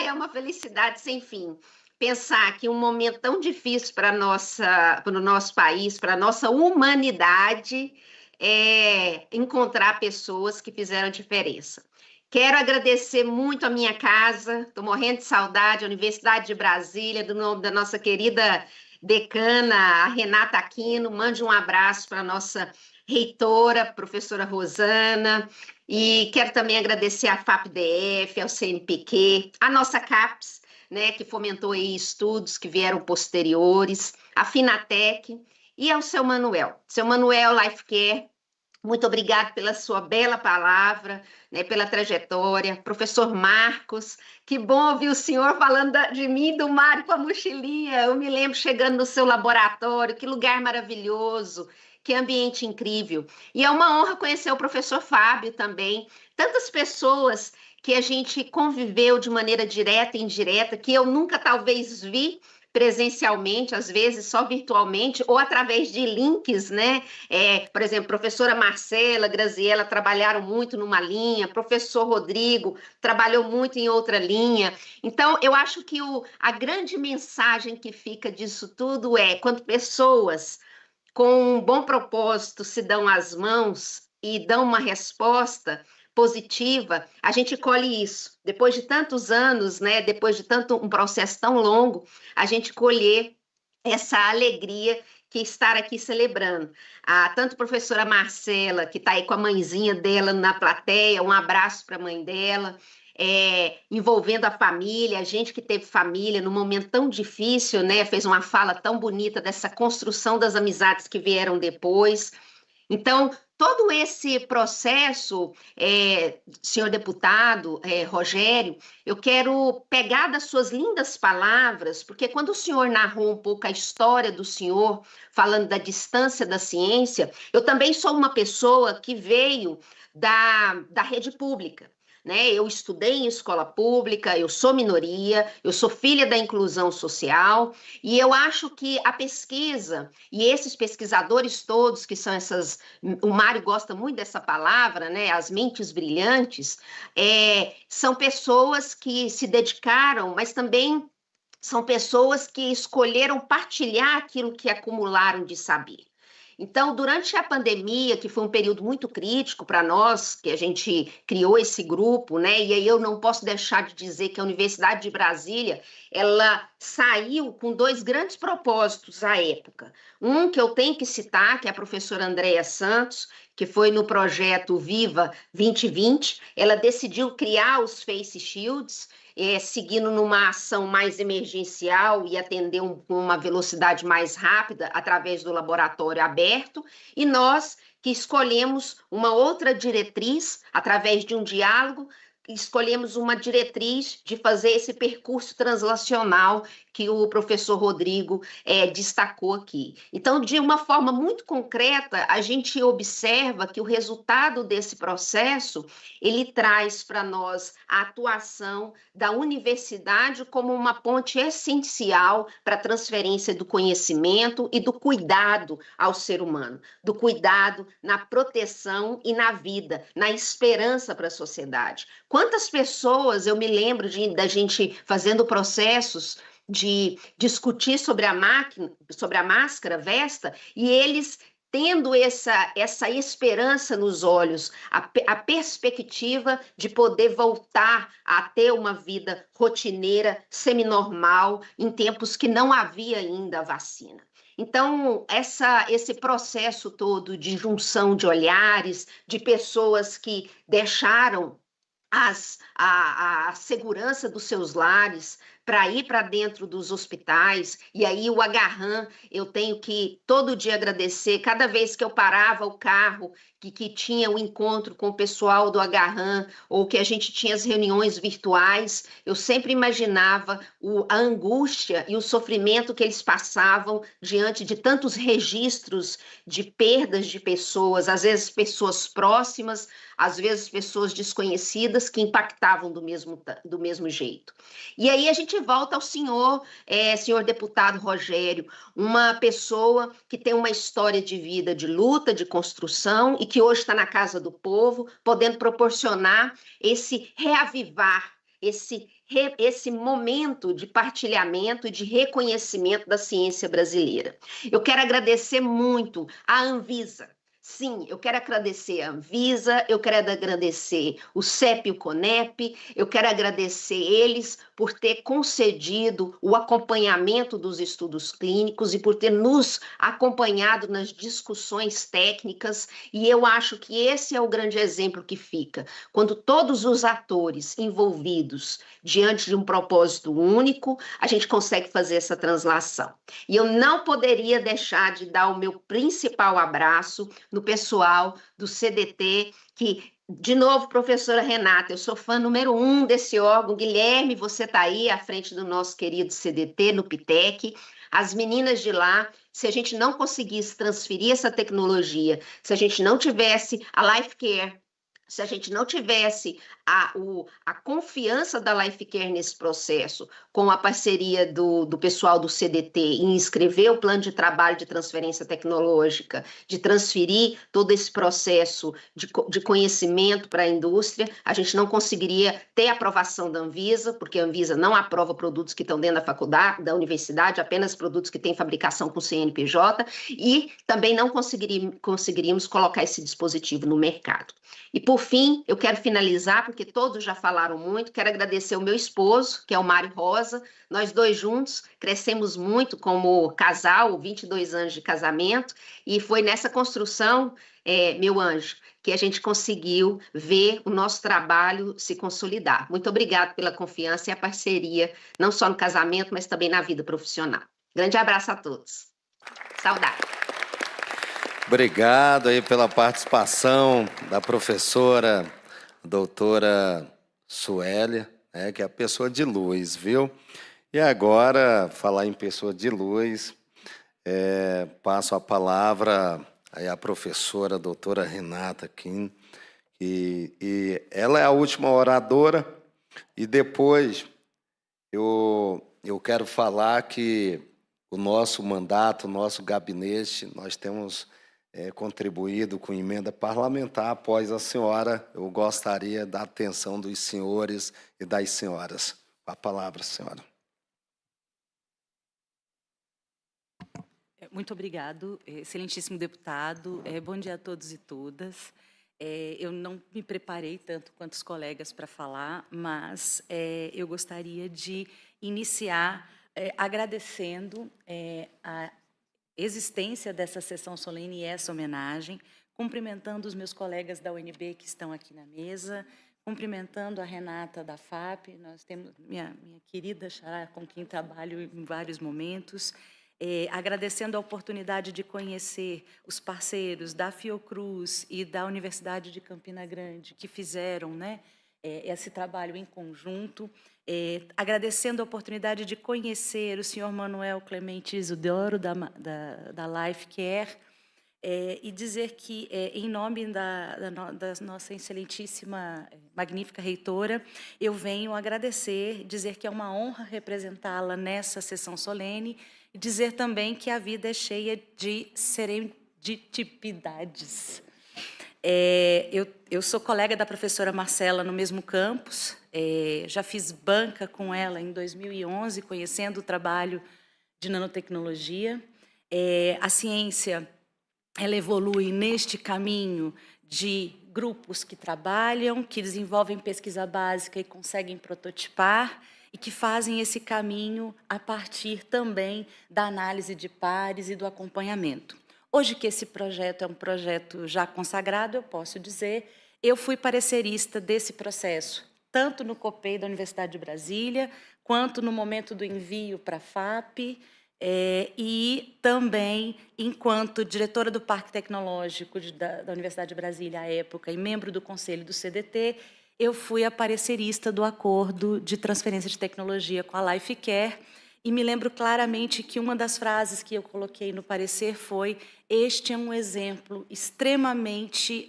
É uma felicidade sem fim. Pensar que um momento tão difícil para o nosso país, para a nossa humanidade, é encontrar pessoas que fizeram diferença. Quero agradecer muito a minha casa, estou morrendo de saudade, a Universidade de Brasília, do nome da nossa querida decana, a Renata Aquino. Mande um abraço para a nossa reitora, professora Rosana, e quero também agradecer à FAPDF, ao CNPq, à nossa CAPES, né, que fomentou aí estudos que vieram posteriores, a Finatec e ao seu Manuel. Seu Manuel Lifecare, muito obrigado pela sua bela palavra, né, pela trajetória. Professor Marcos, que bom ouvir o senhor falando de mim, do Mário com a mochilinha. Eu me lembro chegando no seu laboratório, que lugar maravilhoso, que ambiente incrível. E é uma honra conhecer o professor Fábio também. Tantas pessoas que a gente conviveu de maneira direta e indireta, que eu nunca talvez vi presencialmente, às vezes só virtualmente, ou através de links, né? Por exemplo, professora Marcela, Graziela trabalharam muito numa linha, professor Rodrigo trabalhou muito em outra linha. Então, eu acho que a grande mensagem que fica disso tudo é quando pessoas com um bom propósito se dão as mãos e dão uma resposta positiva, a gente colhe isso. Depois de tantos anos, né, depois de um processo tão longo, a gente colher essa alegria que estar aqui celebrando. Tanto a professora Marcela, que está aí com a mãezinha dela na plateia, um abraço para a mãe dela, envolvendo a família, a gente que teve família num momento tão difícil, né, fez uma fala tão bonita dessa construção das amizades que vieram depois. Então, todo esse processo, senhor deputado, Rogério, eu quero pegar das suas lindas palavras, porque quando o senhor narrou um pouco a história do senhor, falando da distância da ciência, eu também sou uma pessoa que veio da rede pública. Né? Eu estudei em escola pública, eu sou minoria, eu sou filha da inclusão social, e eu acho que a pesquisa, e esses pesquisadores todos, que são o Mário gosta muito dessa palavra, né? As mentes brilhantes, são pessoas que se dedicaram, mas também são pessoas que escolheram partilhar aquilo que acumularam de saber. Então, durante a pandemia, que foi um período muito crítico para nós, que a gente criou esse grupo, né? E aí eu não posso deixar de dizer que a Universidade de Brasília, ela saiu com 2 grandes propósitos à época. Um que eu tenho que citar, que é a professora Andréa Santos, que foi no projeto Viva 2020, ela decidiu criar os Face Shields, seguindo numa ação mais emergencial e atender com uma velocidade mais rápida através do laboratório aberto, e nós que escolhemos uma outra diretriz, através de um diálogo, escolhemos uma diretriz de fazer esse percurso translacional que o professor Rodrigo destacou aqui. Então, de uma forma muito concreta, a gente observa que o resultado desse processo, ele traz para nós a atuação da universidade como uma ponte essencial para a transferência do conhecimento e do cuidado ao ser humano, do cuidado na proteção e na vida, na esperança para a sociedade. Quantas pessoas, eu me lembro da gente fazendo processos de discutir sobre a máscara Vesta, e eles tendo essa esperança nos olhos, a perspectiva de poder voltar a ter uma vida rotineira, seminormal, em tempos que não havia ainda a vacina. Então, esse processo todo de junção de olhares, de pessoas que deixaram a segurança dos seus lares para ir para dentro dos hospitais, e aí o Agarran, eu tenho que todo dia agradecer, cada vez que eu parava o carro, que tinha o encontro com o pessoal do Agarran, ou que a gente tinha as reuniões virtuais, eu sempre imaginava a angústia e o sofrimento que eles passavam diante de tantos registros de perdas de pessoas, às vezes pessoas próximas, às vezes pessoas desconhecidas que impactavam do mesmo jeito. E aí a gente volta ao senhor deputado Rogério, uma pessoa que tem uma história de vida de luta, de construção e que hoje está na Casa do Povo, podendo proporcionar esse reavivar, esse momento de partilhamento e de reconhecimento da ciência brasileira. Eu quero agradecer muito à Anvisa. Sim, eu quero agradecer a Anvisa, eu quero agradecer o CEP e o CONEP, eu quero agradecer eles por ter concedido o acompanhamento dos estudos clínicos e por ter nos acompanhado nas discussões técnicas, e eu acho que esse é o grande exemplo que fica. Quando todos os atores envolvidos diante de um propósito único, a gente consegue fazer essa translação. E eu não poderia deixar de dar o meu principal abraço no pessoal do CDT, que, de novo, professora Renata, eu sou fã número 1 desse órgão. Guilherme, você está aí à frente do nosso querido CDT, no PITEC. As meninas de lá, se a gente não conseguisse transferir essa tecnologia, se a gente não tivesse a Life Care, se a gente não tivesse a confiança da Life Care nesse processo, com a parceria do pessoal do CDT em escrever o plano de trabalho de transferência tecnológica, de transferir todo esse processo de conhecimento para a indústria, a gente não conseguiria ter a aprovação da Anvisa, porque a Anvisa não aprova produtos que estão dentro da faculdade, da universidade, apenas produtos que têm fabricação com CNPJ, e também não conseguiríamos colocar esse dispositivo no mercado. E, por fim, eu quero finalizar, porque todos já falaram muito, quero agradecer o meu esposo, que é o Mário Rosa. Nós dois juntos crescemos muito como casal, 22 anos de casamento, e foi nessa construção, meu anjo, que a gente conseguiu ver o nosso trabalho se consolidar. Muito obrigada pela confiança e a parceria, não só no casamento, mas também na vida profissional. Grande abraço a todos. Saudade. Obrigado aí pela participação da professora doutora Suélia, que é a pessoa de luz, viu? E agora, falar em pessoa de luz, passo a palavra aí à professora doutora Renata Kim, e ela é a última oradora, e depois eu quero falar que o nosso mandato, o nosso gabinete, nós temos contribuído com emenda parlamentar. Após a senhora, eu gostaria da atenção dos senhores e das senhoras. A palavra, senhora. Muito obrigado, excelentíssimo deputado. Bom dia a todos e todas. Eu não me preparei tanto quanto os colegas para falar, mas eu gostaria de iniciar agradecendo a existência dessa sessão solene e essa homenagem, cumprimentando os meus colegas da UNB que estão aqui na mesa, cumprimentando a Renata da FAP, nós temos minha querida xará com quem trabalho em vários momentos, agradecendo a oportunidade de conhecer os parceiros da Fiocruz e da Universidade de Campina Grande, que fizeram esse trabalho em conjunto, agradecendo a oportunidade de conhecer o senhor Manuel Clemente Isidoro, da Life Care, e dizer que, em nome da nossa excelentíssima, magnífica reitora, eu venho agradecer, dizer que é uma honra representá-la nessa sessão solene, e dizer também que a vida é cheia de serendipidades. Eu sou colega da professora Marcela no mesmo campus, já fiz banca com ela em 2011, conhecendo o trabalho de nanotecnologia. A ciência, ela evolui neste caminho de grupos que trabalham, que desenvolvem pesquisa básica e conseguem prototipar, e que fazem esse caminho a partir também da análise de pares e do acompanhamento. Hoje que esse projeto é um projeto já consagrado, eu posso dizer, eu fui parecerista desse processo, tanto no COPEI da Universidade de Brasília, quanto no momento do envio para a FAP, e também, enquanto diretora do Parque Tecnológico da Universidade de Brasília, à época, e membro do Conselho do CDT, eu fui a parecerista do acordo de transferência de tecnologia com a Lifecare, e me lembro claramente que uma das frases que eu coloquei no parecer foi: este é um exemplo extremamente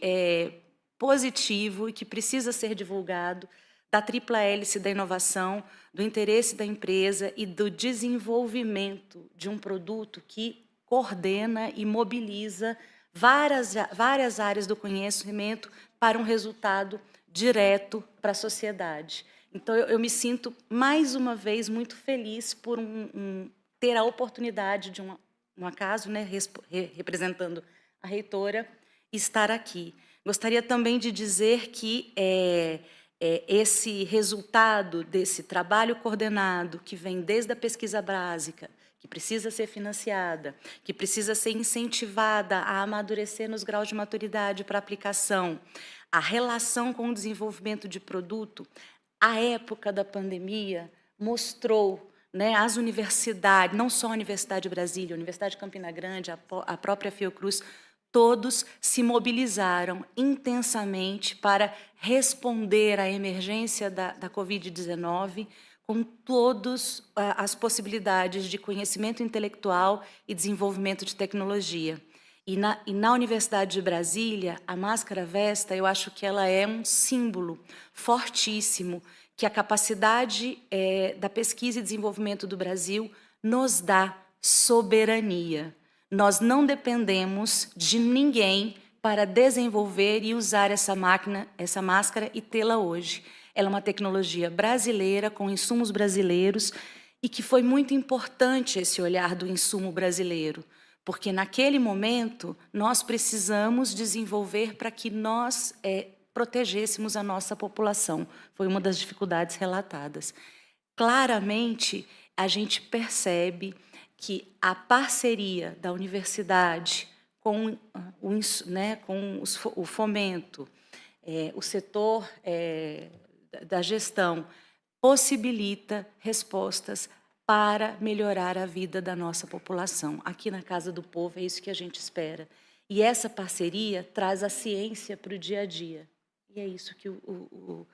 positivo e que precisa ser divulgado da tripla hélice da inovação, do interesse da empresa e do desenvolvimento de um produto que coordena e mobiliza várias áreas do conhecimento para um resultado direto para a sociedade. Então, eu me sinto, mais uma vez, muito feliz por ter a oportunidade de, um acaso, né, representando a reitora, estar aqui. Gostaria também de dizer que esse resultado desse trabalho coordenado, que vem desde a pesquisa básica, que precisa ser financiada, que precisa ser incentivada a amadurecer nos graus de maturidade para aplicação, a relação com o desenvolvimento de produto, a época da pandemia mostrou, né, as universidades, não só a Universidade de Brasília, a Universidade de Campina Grande, a própria Fiocruz, todos se mobilizaram intensamente para responder à emergência da Covid-19 com todas as possibilidades de conhecimento intelectual e desenvolvimento de tecnologia. E na Universidade de Brasília, a máscara Vesta, eu acho que ela é um símbolo fortíssimo que a capacidade da pesquisa e desenvolvimento do Brasil nos dá soberania. Nós não dependemos de ninguém para desenvolver e usar essa máscara e tê-la hoje. Ela é uma tecnologia brasileira, com insumos brasileiros, e que foi muito importante esse olhar do insumo brasileiro, porque naquele momento nós precisamos desenvolver para que nós protegêssemos a nossa população. Foi uma das dificuldades relatadas. Claramente, a gente percebe que a parceria da universidade com o fomento, o setor da gestão, possibilita respostas para melhorar a vida da nossa população. Aqui na Casa do Povo é isso que a gente espera. E essa parceria traz a ciência para o dia a dia. E é isso que o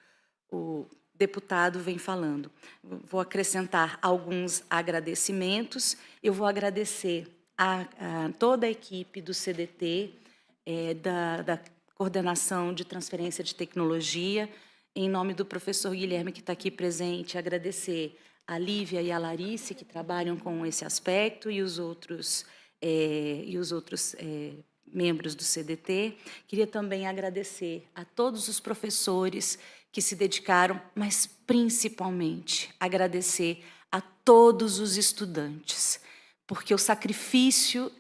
deputado vem falando. Vou acrescentar alguns agradecimentos. Eu vou agradecer a toda a equipe do CDT, da Coordenação de Transferência de Tecnologia, em nome do professor Guilherme, que está aqui presente, agradecer a Lívia e a Larice, que trabalham com esse aspecto, e os outros membros do CDT. Queria também agradecer a todos os professores que se dedicaram, mas principalmente agradecer a todos os estudantes, porque o sacrifício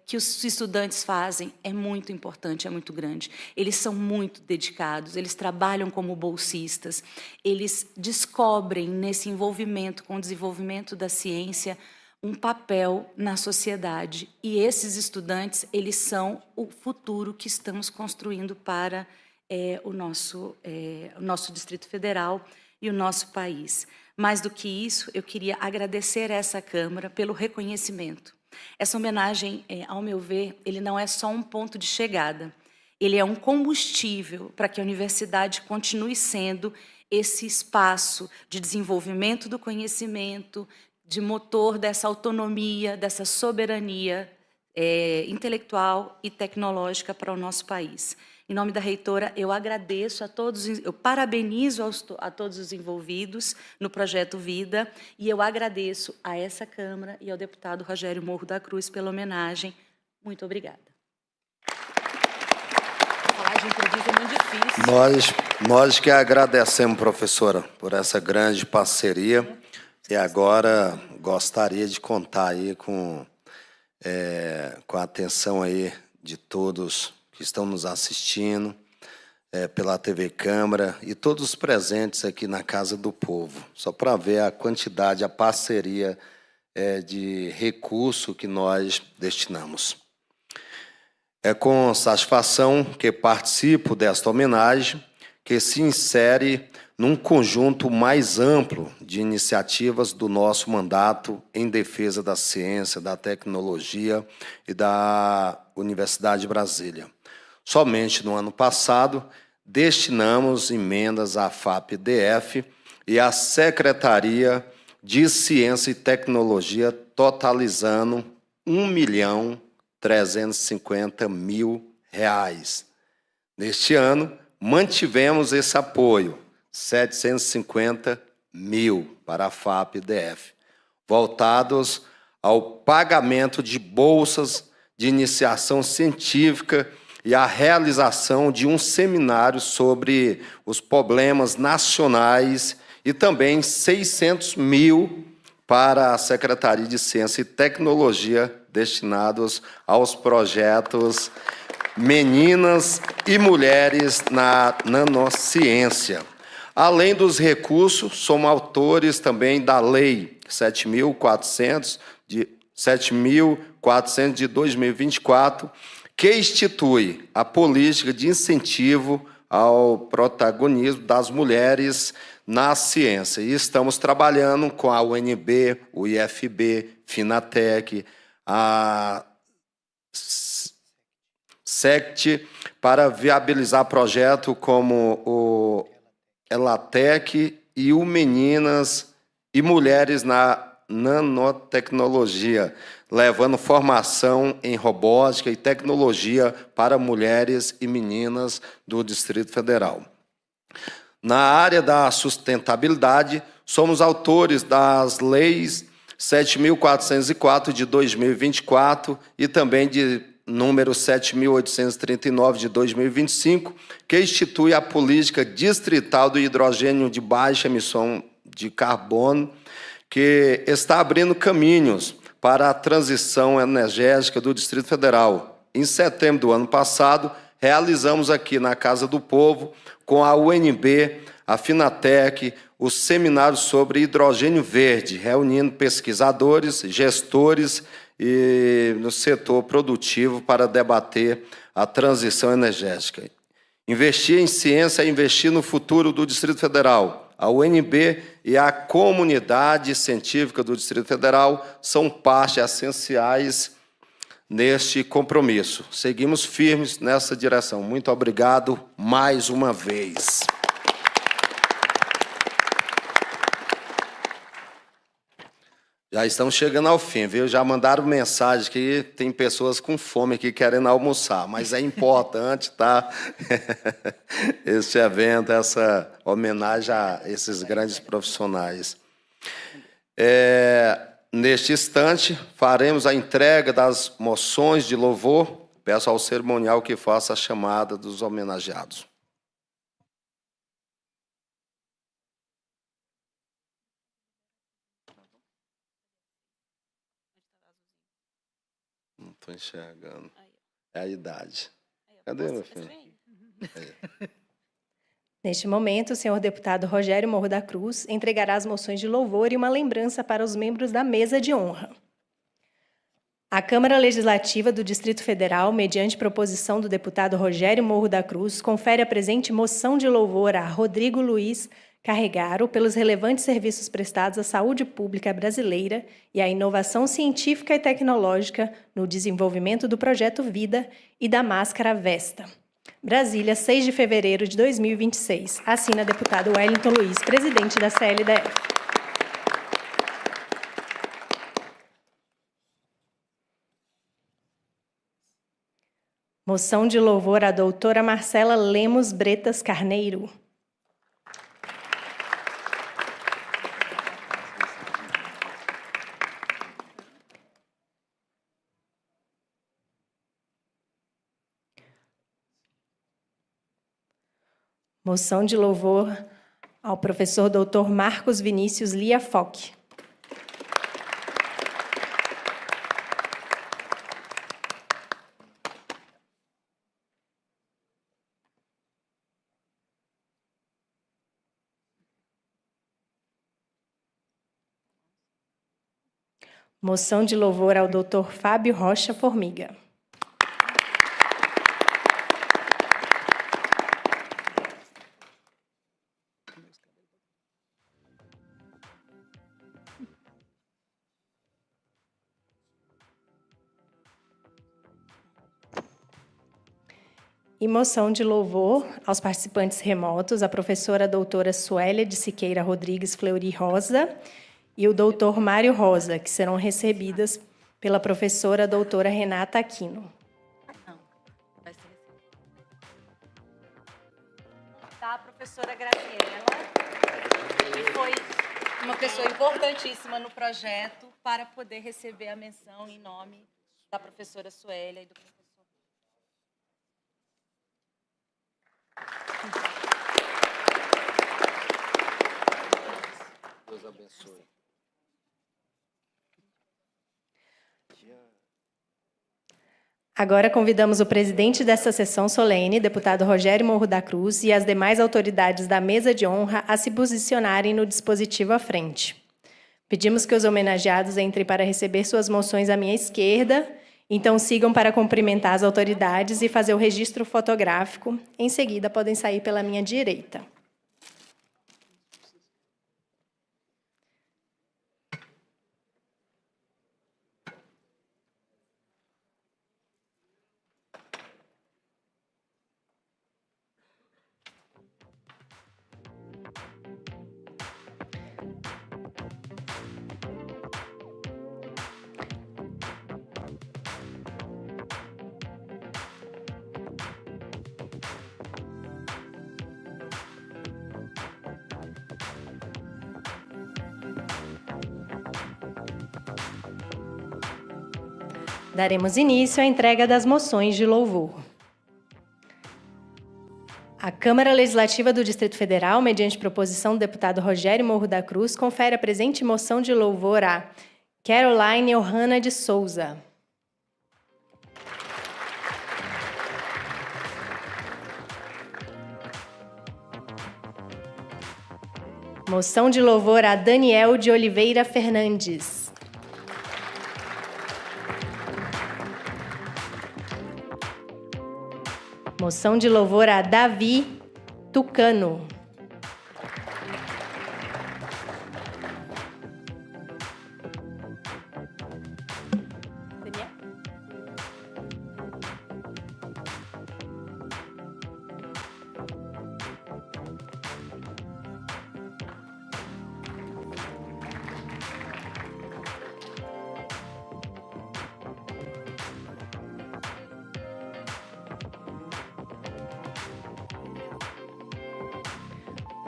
que os estudantes fazem é muito importante, é muito grande. Eles são muito dedicados, eles trabalham como bolsistas, eles descobrem nesse envolvimento com o desenvolvimento da ciência um papel na sociedade. E esses estudantes, eles são o futuro que estamos construindo para o nosso Distrito Federal e o nosso país. Mais do que isso, eu queria agradecer a essa Câmara pelo reconhecimento. Essa homenagem, ao meu ver, ele não é só um ponto de chegada, ele é um combustível para que a universidade continue sendo esse espaço de desenvolvimento do conhecimento, de motor dessa autonomia, dessa soberania intelectual e tecnológica para o nosso país. Em nome da reitora, eu agradeço a todos, eu parabenizo a todos os envolvidos no projeto Vida, e eu agradeço a essa Câmara e ao deputado Rogério Morro da Cruz pela homenagem. Muito obrigada. Falar de entrevista é muito difícil. Nós que agradecemos, professora, por essa grande parceria, e agora gostaria de contar aí com a atenção aí de todos que estão nos assistindo pela TV Câmara e todos os presentes aqui na Casa do Povo, só para ver a quantidade, a parceria de recurso que nós destinamos. É com satisfação que participo desta homenagem, que se insere num conjunto mais amplo de iniciativas do nosso mandato em defesa da ciência, da tecnologia e da Universidade de Brasília. Somente no ano passado, destinamos emendas à FAP-DF e à Secretaria de Ciência e Tecnologia, totalizando R$ 1.350.000. Neste ano, mantivemos esse apoio, 750 mil para a FAP-DF, voltados ao pagamento de bolsas de iniciação científica e a realização de um seminário sobre os problemas nacionais e também 600 mil para a Secretaria de Ciência e Tecnologia, destinados aos projetos Meninas e Mulheres na Nanociência. Além dos recursos, somos autores também da Lei 7.400 de 2024, que institui a política de incentivo ao protagonismo das mulheres na ciência. E estamos trabalhando com a UNB, o IFB, Finatec, a SECT, para viabilizar projetos como o Elatec e o Meninas e Mulheres na Nanotecnologia, levando formação em robótica e tecnologia para mulheres e meninas do Distrito Federal. Na área da sustentabilidade, somos autores das leis 7.404 de 2024 e também de número 7.839 de 2025, que institui a política distrital do hidrogênio de baixa emissão de carbono, que está abrindo caminhos para a transição energética do Distrito Federal. Em setembro do ano passado, realizamos aqui na Casa do Povo, com a UNB, a Finatec, o seminário sobre hidrogênio verde, reunindo pesquisadores, gestores e no setor produtivo para debater a transição energética. Investir em ciência é investir no futuro do Distrito Federal. A UNB e a comunidade científica do Distrito Federal são partes essenciais neste compromisso. Seguimos firmes nessa direção. Muito obrigado mais uma vez. Já estamos chegando ao fim, viu? Já mandaram mensagem que tem pessoas com fome aqui querendo almoçar, mas é importante, tá? Este evento, essa homenagem a esses grandes profissionais. Neste instante, faremos a entrega das moções de louvor. Peço ao cerimonial que faça a chamada dos homenageados. Não estou enxergando. É a idade. Cadê, meu filho? Neste momento, o senhor deputado Rogério Morro da Cruz entregará as moções de louvor e uma lembrança para os membros da mesa de honra. A Câmara Legislativa do Distrito Federal, mediante proposição do deputado Rogério Morro da Cruz, confere a presente moção de louvor a Rodrigo Luiz Carregaro pelos relevantes serviços prestados à saúde pública brasileira e à inovação científica e tecnológica no desenvolvimento do projeto Vida e da máscara Vesta. Brasília, 6 de fevereiro de 2026. Assina deputado Wellington Luiz, presidente da CLDF. Moção de louvor à doutora Marcela Lemos Bretas Carneiro. Moção de louvor ao professor Dr. Marcos Vinícius Lia Foch. Moção de louvor ao Dr. Fábio Rocha Formiga. E moção de louvor aos participantes remotos, a professora doutora Suélia de Siqueira Rodrigues Fleury Rosa e o doutor Mário Rosa, que serão recebidas pela professora doutora Renata Aquino. Vai ser da professora Graziela, que foi uma pessoa importantíssima no projeto para poder receber a menção em nome da professora Suélia e do professor. Deus abençoe. Agora convidamos o presidente desta sessão solene, deputado Rogério Morro da Cruz, e as demais autoridades da mesa de honra a se posicionarem no dispositivo à frente. Pedimos que os homenageados entrem para receber suas moções à minha esquerda, então sigam para cumprimentar as autoridades e fazer o registro fotográfico. Em seguida, podem sair pela minha direita. Daremos início à entrega das moções de louvor. A Câmara Legislativa do Distrito Federal, mediante proposição do deputado Rogério Morro da Cruz, confere a presente moção de louvor a Caroline Ohana de Souza. Moção de louvor a Daniel de Oliveira Fernandes. Moção de louvor a Davi Tucano.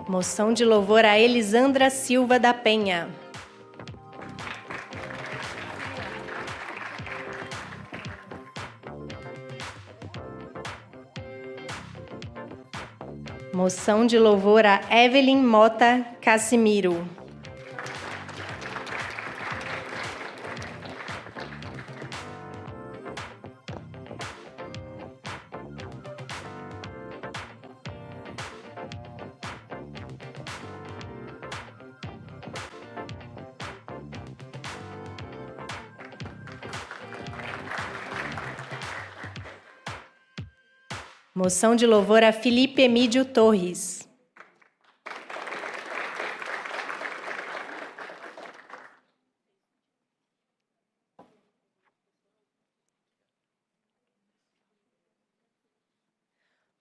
Moção de louvor a Elisandra Silva da Penha. Moção de louvor a Evelyn Mota Cassimiro. Moção de louvor a Felipe Emídio Torres.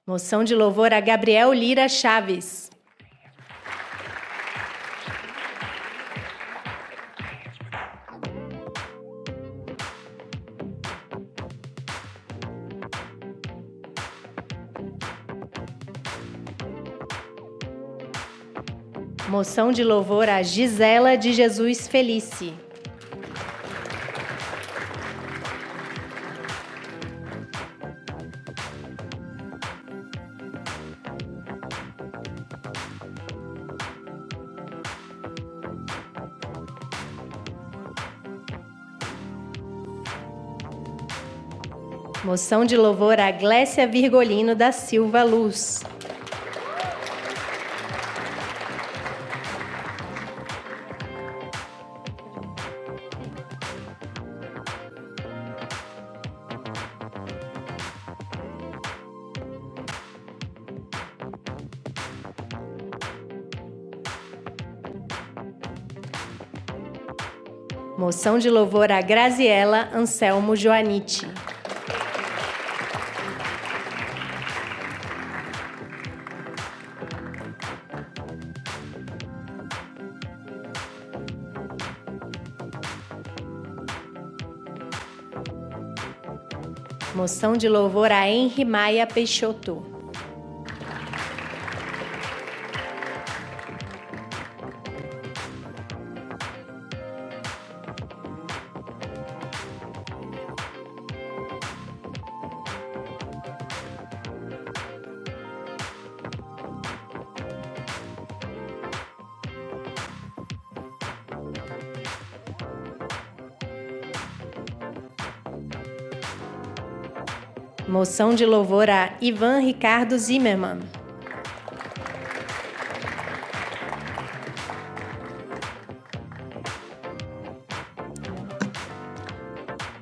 Moção de louvor a Gabriel Lira Chaves. Moção de louvor a Gisela de Jesus Felice. Moção de louvor a Glécia Virgolino da Silva Luz. Moção de louvor a Graziela Anselmo Joanite. Moção de louvor a Henry Maia Peixoto. Moção de louvor a Ivan Ricardo Zimmermann.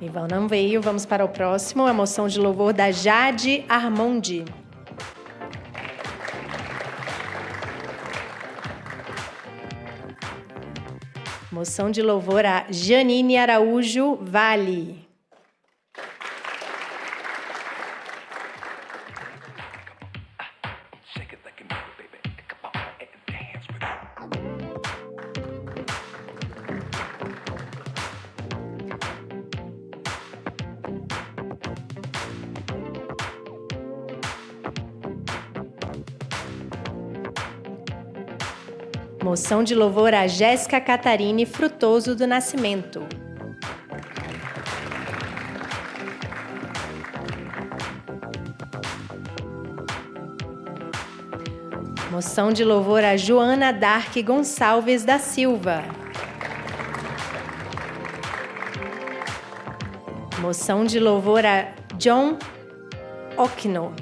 Ivan não veio, vamos para o próximo. A moção de louvor da Jade Armondi. Moção de louvor a Janine Araújo Vale. Moção de louvor a Jéssica Catarine Frutoso do Nascimento. Moção de louvor a Joana Dark Gonçalves da Silva. Moção de louvor a John Okno.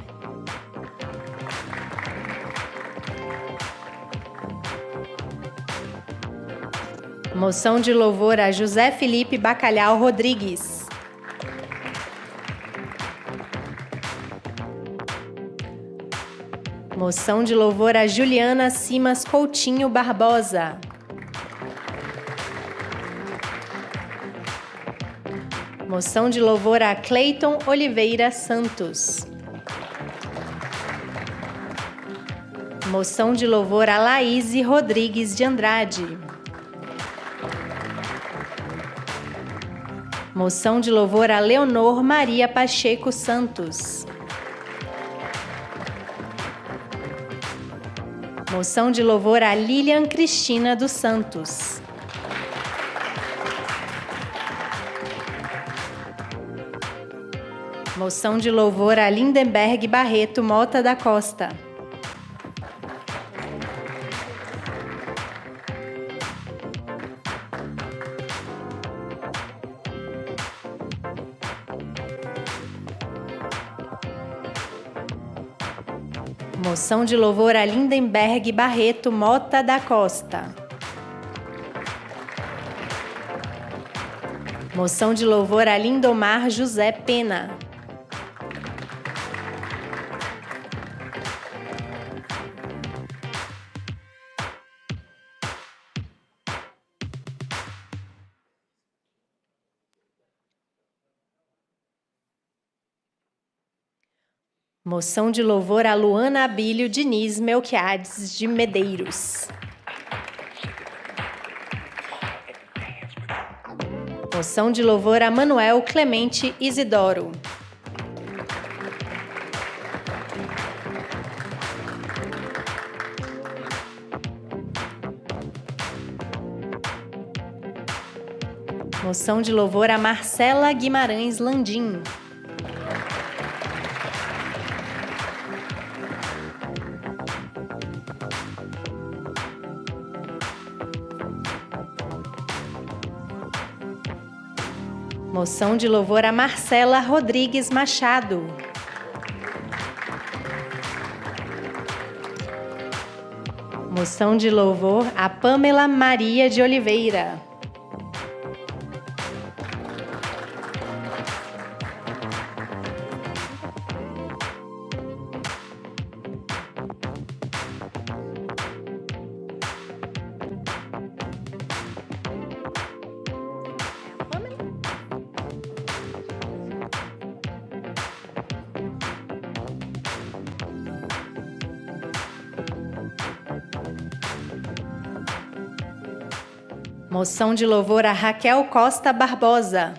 Moção de louvor a José Felipe Bacalhau Rodrigues. Moção de louvor a Juliana Simas Coutinho Barbosa. Moção de louvor a Cleiton Oliveira Santos. Moção de louvor a Laíse Rodrigues de Andrade. Moção de louvor a Leonor Maria Pacheco Santos. Moção de louvor a Lilian Cristina dos Santos. Moção de louvor a Lindenberg Barreto Mota da Costa. Moção de louvor a Lindenberg Barreto Mota da Costa. Moção de louvor a Lindomar José Pena. Moção de louvor a Luana Abílio Diniz Melquiades de Medeiros. Moção de louvor a Manuel Clemente Isidoro. Moção de louvor a Marcela Guimarães Landim. Moção de louvor a Marcela Rodrigues Machado. Moção de louvor a Pamela Maria de Oliveira. Moção de louvor a Raquel Costa Barbosa.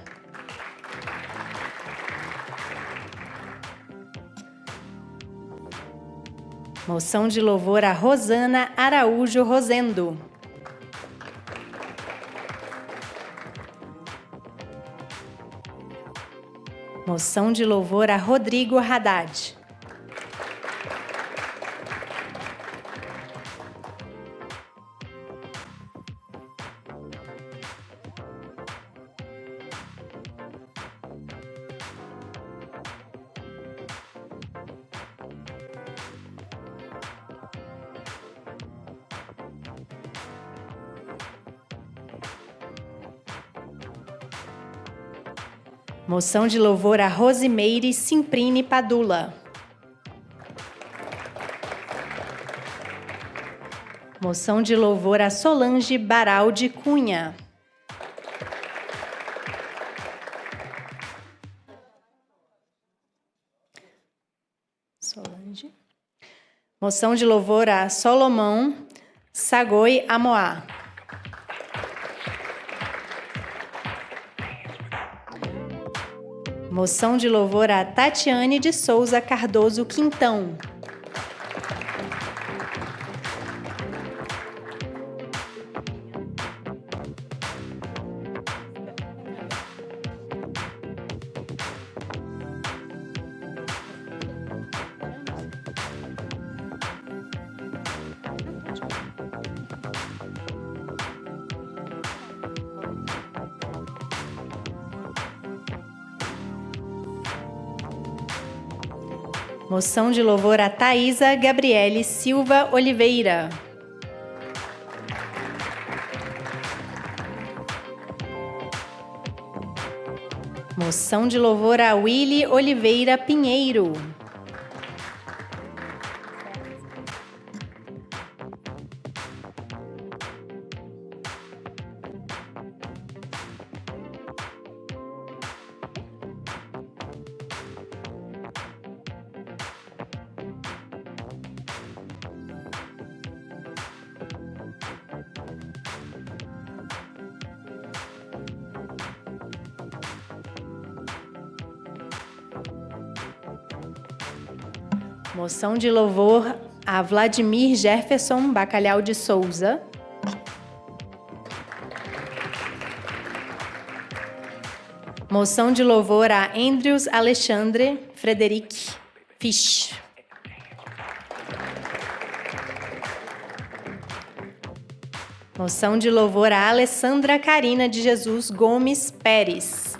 Moção de louvor a Rosana Araújo Rosendo. Moção de louvor a Rodrigo Haddad. Moção de louvor a Rosimeire Simprini Padula. Moção de louvor a Solange Baraldi Cunha. Solange. Moção de louvor a Solomão Sagoi Amoá. Moção de louvor a Tatiane de Souza Cardoso Quintão. Moção de louvor a Thaisa Gabriele Silva Oliveira. Moção de louvor a Willy Oliveira Pinheiro. Moção de louvor a Vladimir Jefferson Bacalhau de Souza. Moção de louvor a Andrews Alexandre Frederic Fisch. Moção de louvor a Alessandra Carina de Jesus Gomes Pérez.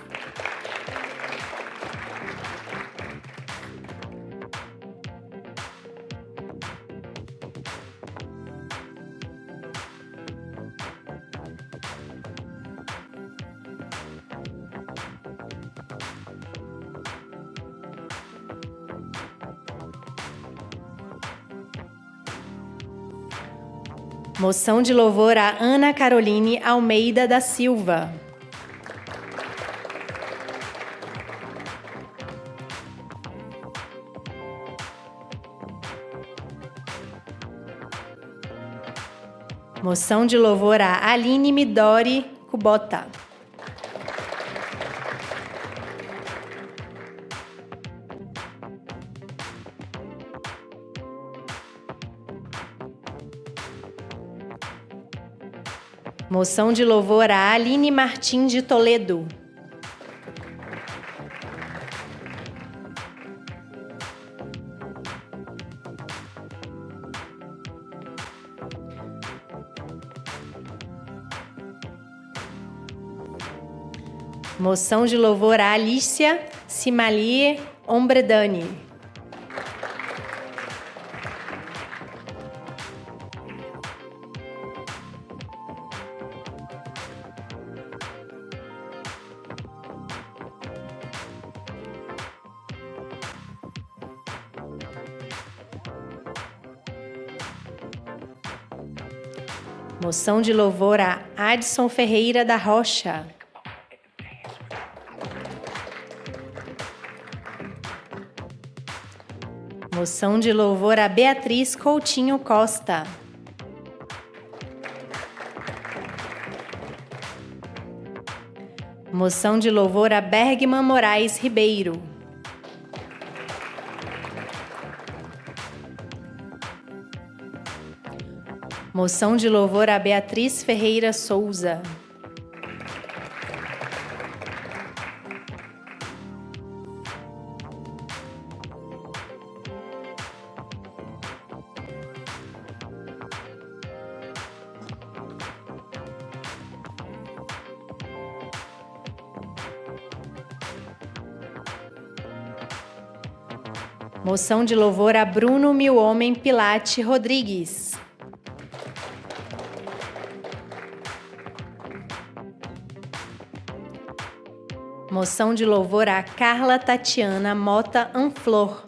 Moção de louvor a Ana Caroline Almeida da Silva. Moção de louvor a Aline Midori Kubota. Moção de louvor a Aline Martins de Toledo. Moção de louvor a Alicia Simalie Ombredani. Moção de louvor a Adson Ferreira da Rocha. Moção de louvor a Beatriz Coutinho Costa. Moção de louvor a Bergman Moraes Ribeiro. Moção de louvor a Beatriz Ferreira Souza. Moção de louvor a Bruno Milhomem Pilate Rodrigues. Moção de louvor a Carla Tatiana Mota Anflor.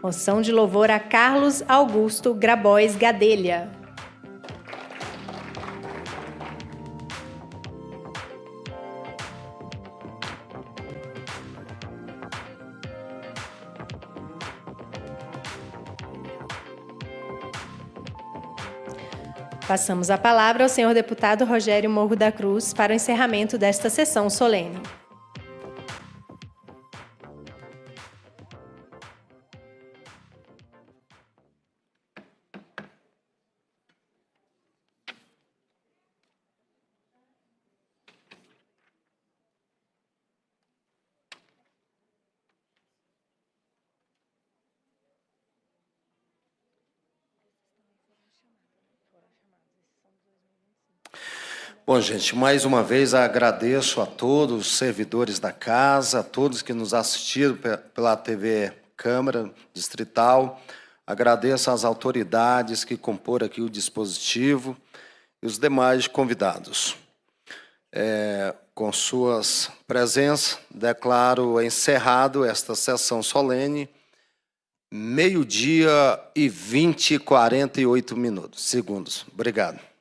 Moção de louvor a Carlos Augusto Grabois Gadelha. Passamos a palavra ao senhor deputado Rogério Morro da Cruz para o encerramento desta sessão solene. Bom, gente, mais uma vez agradeço a todos os servidores da casa, a todos que nos assistiram pela TV Câmara Distrital. Agradeço às autoridades que compõem aqui o dispositivo e os demais convidados. Com suas presenças, declaro encerrado esta sessão solene, 12h48. Obrigado.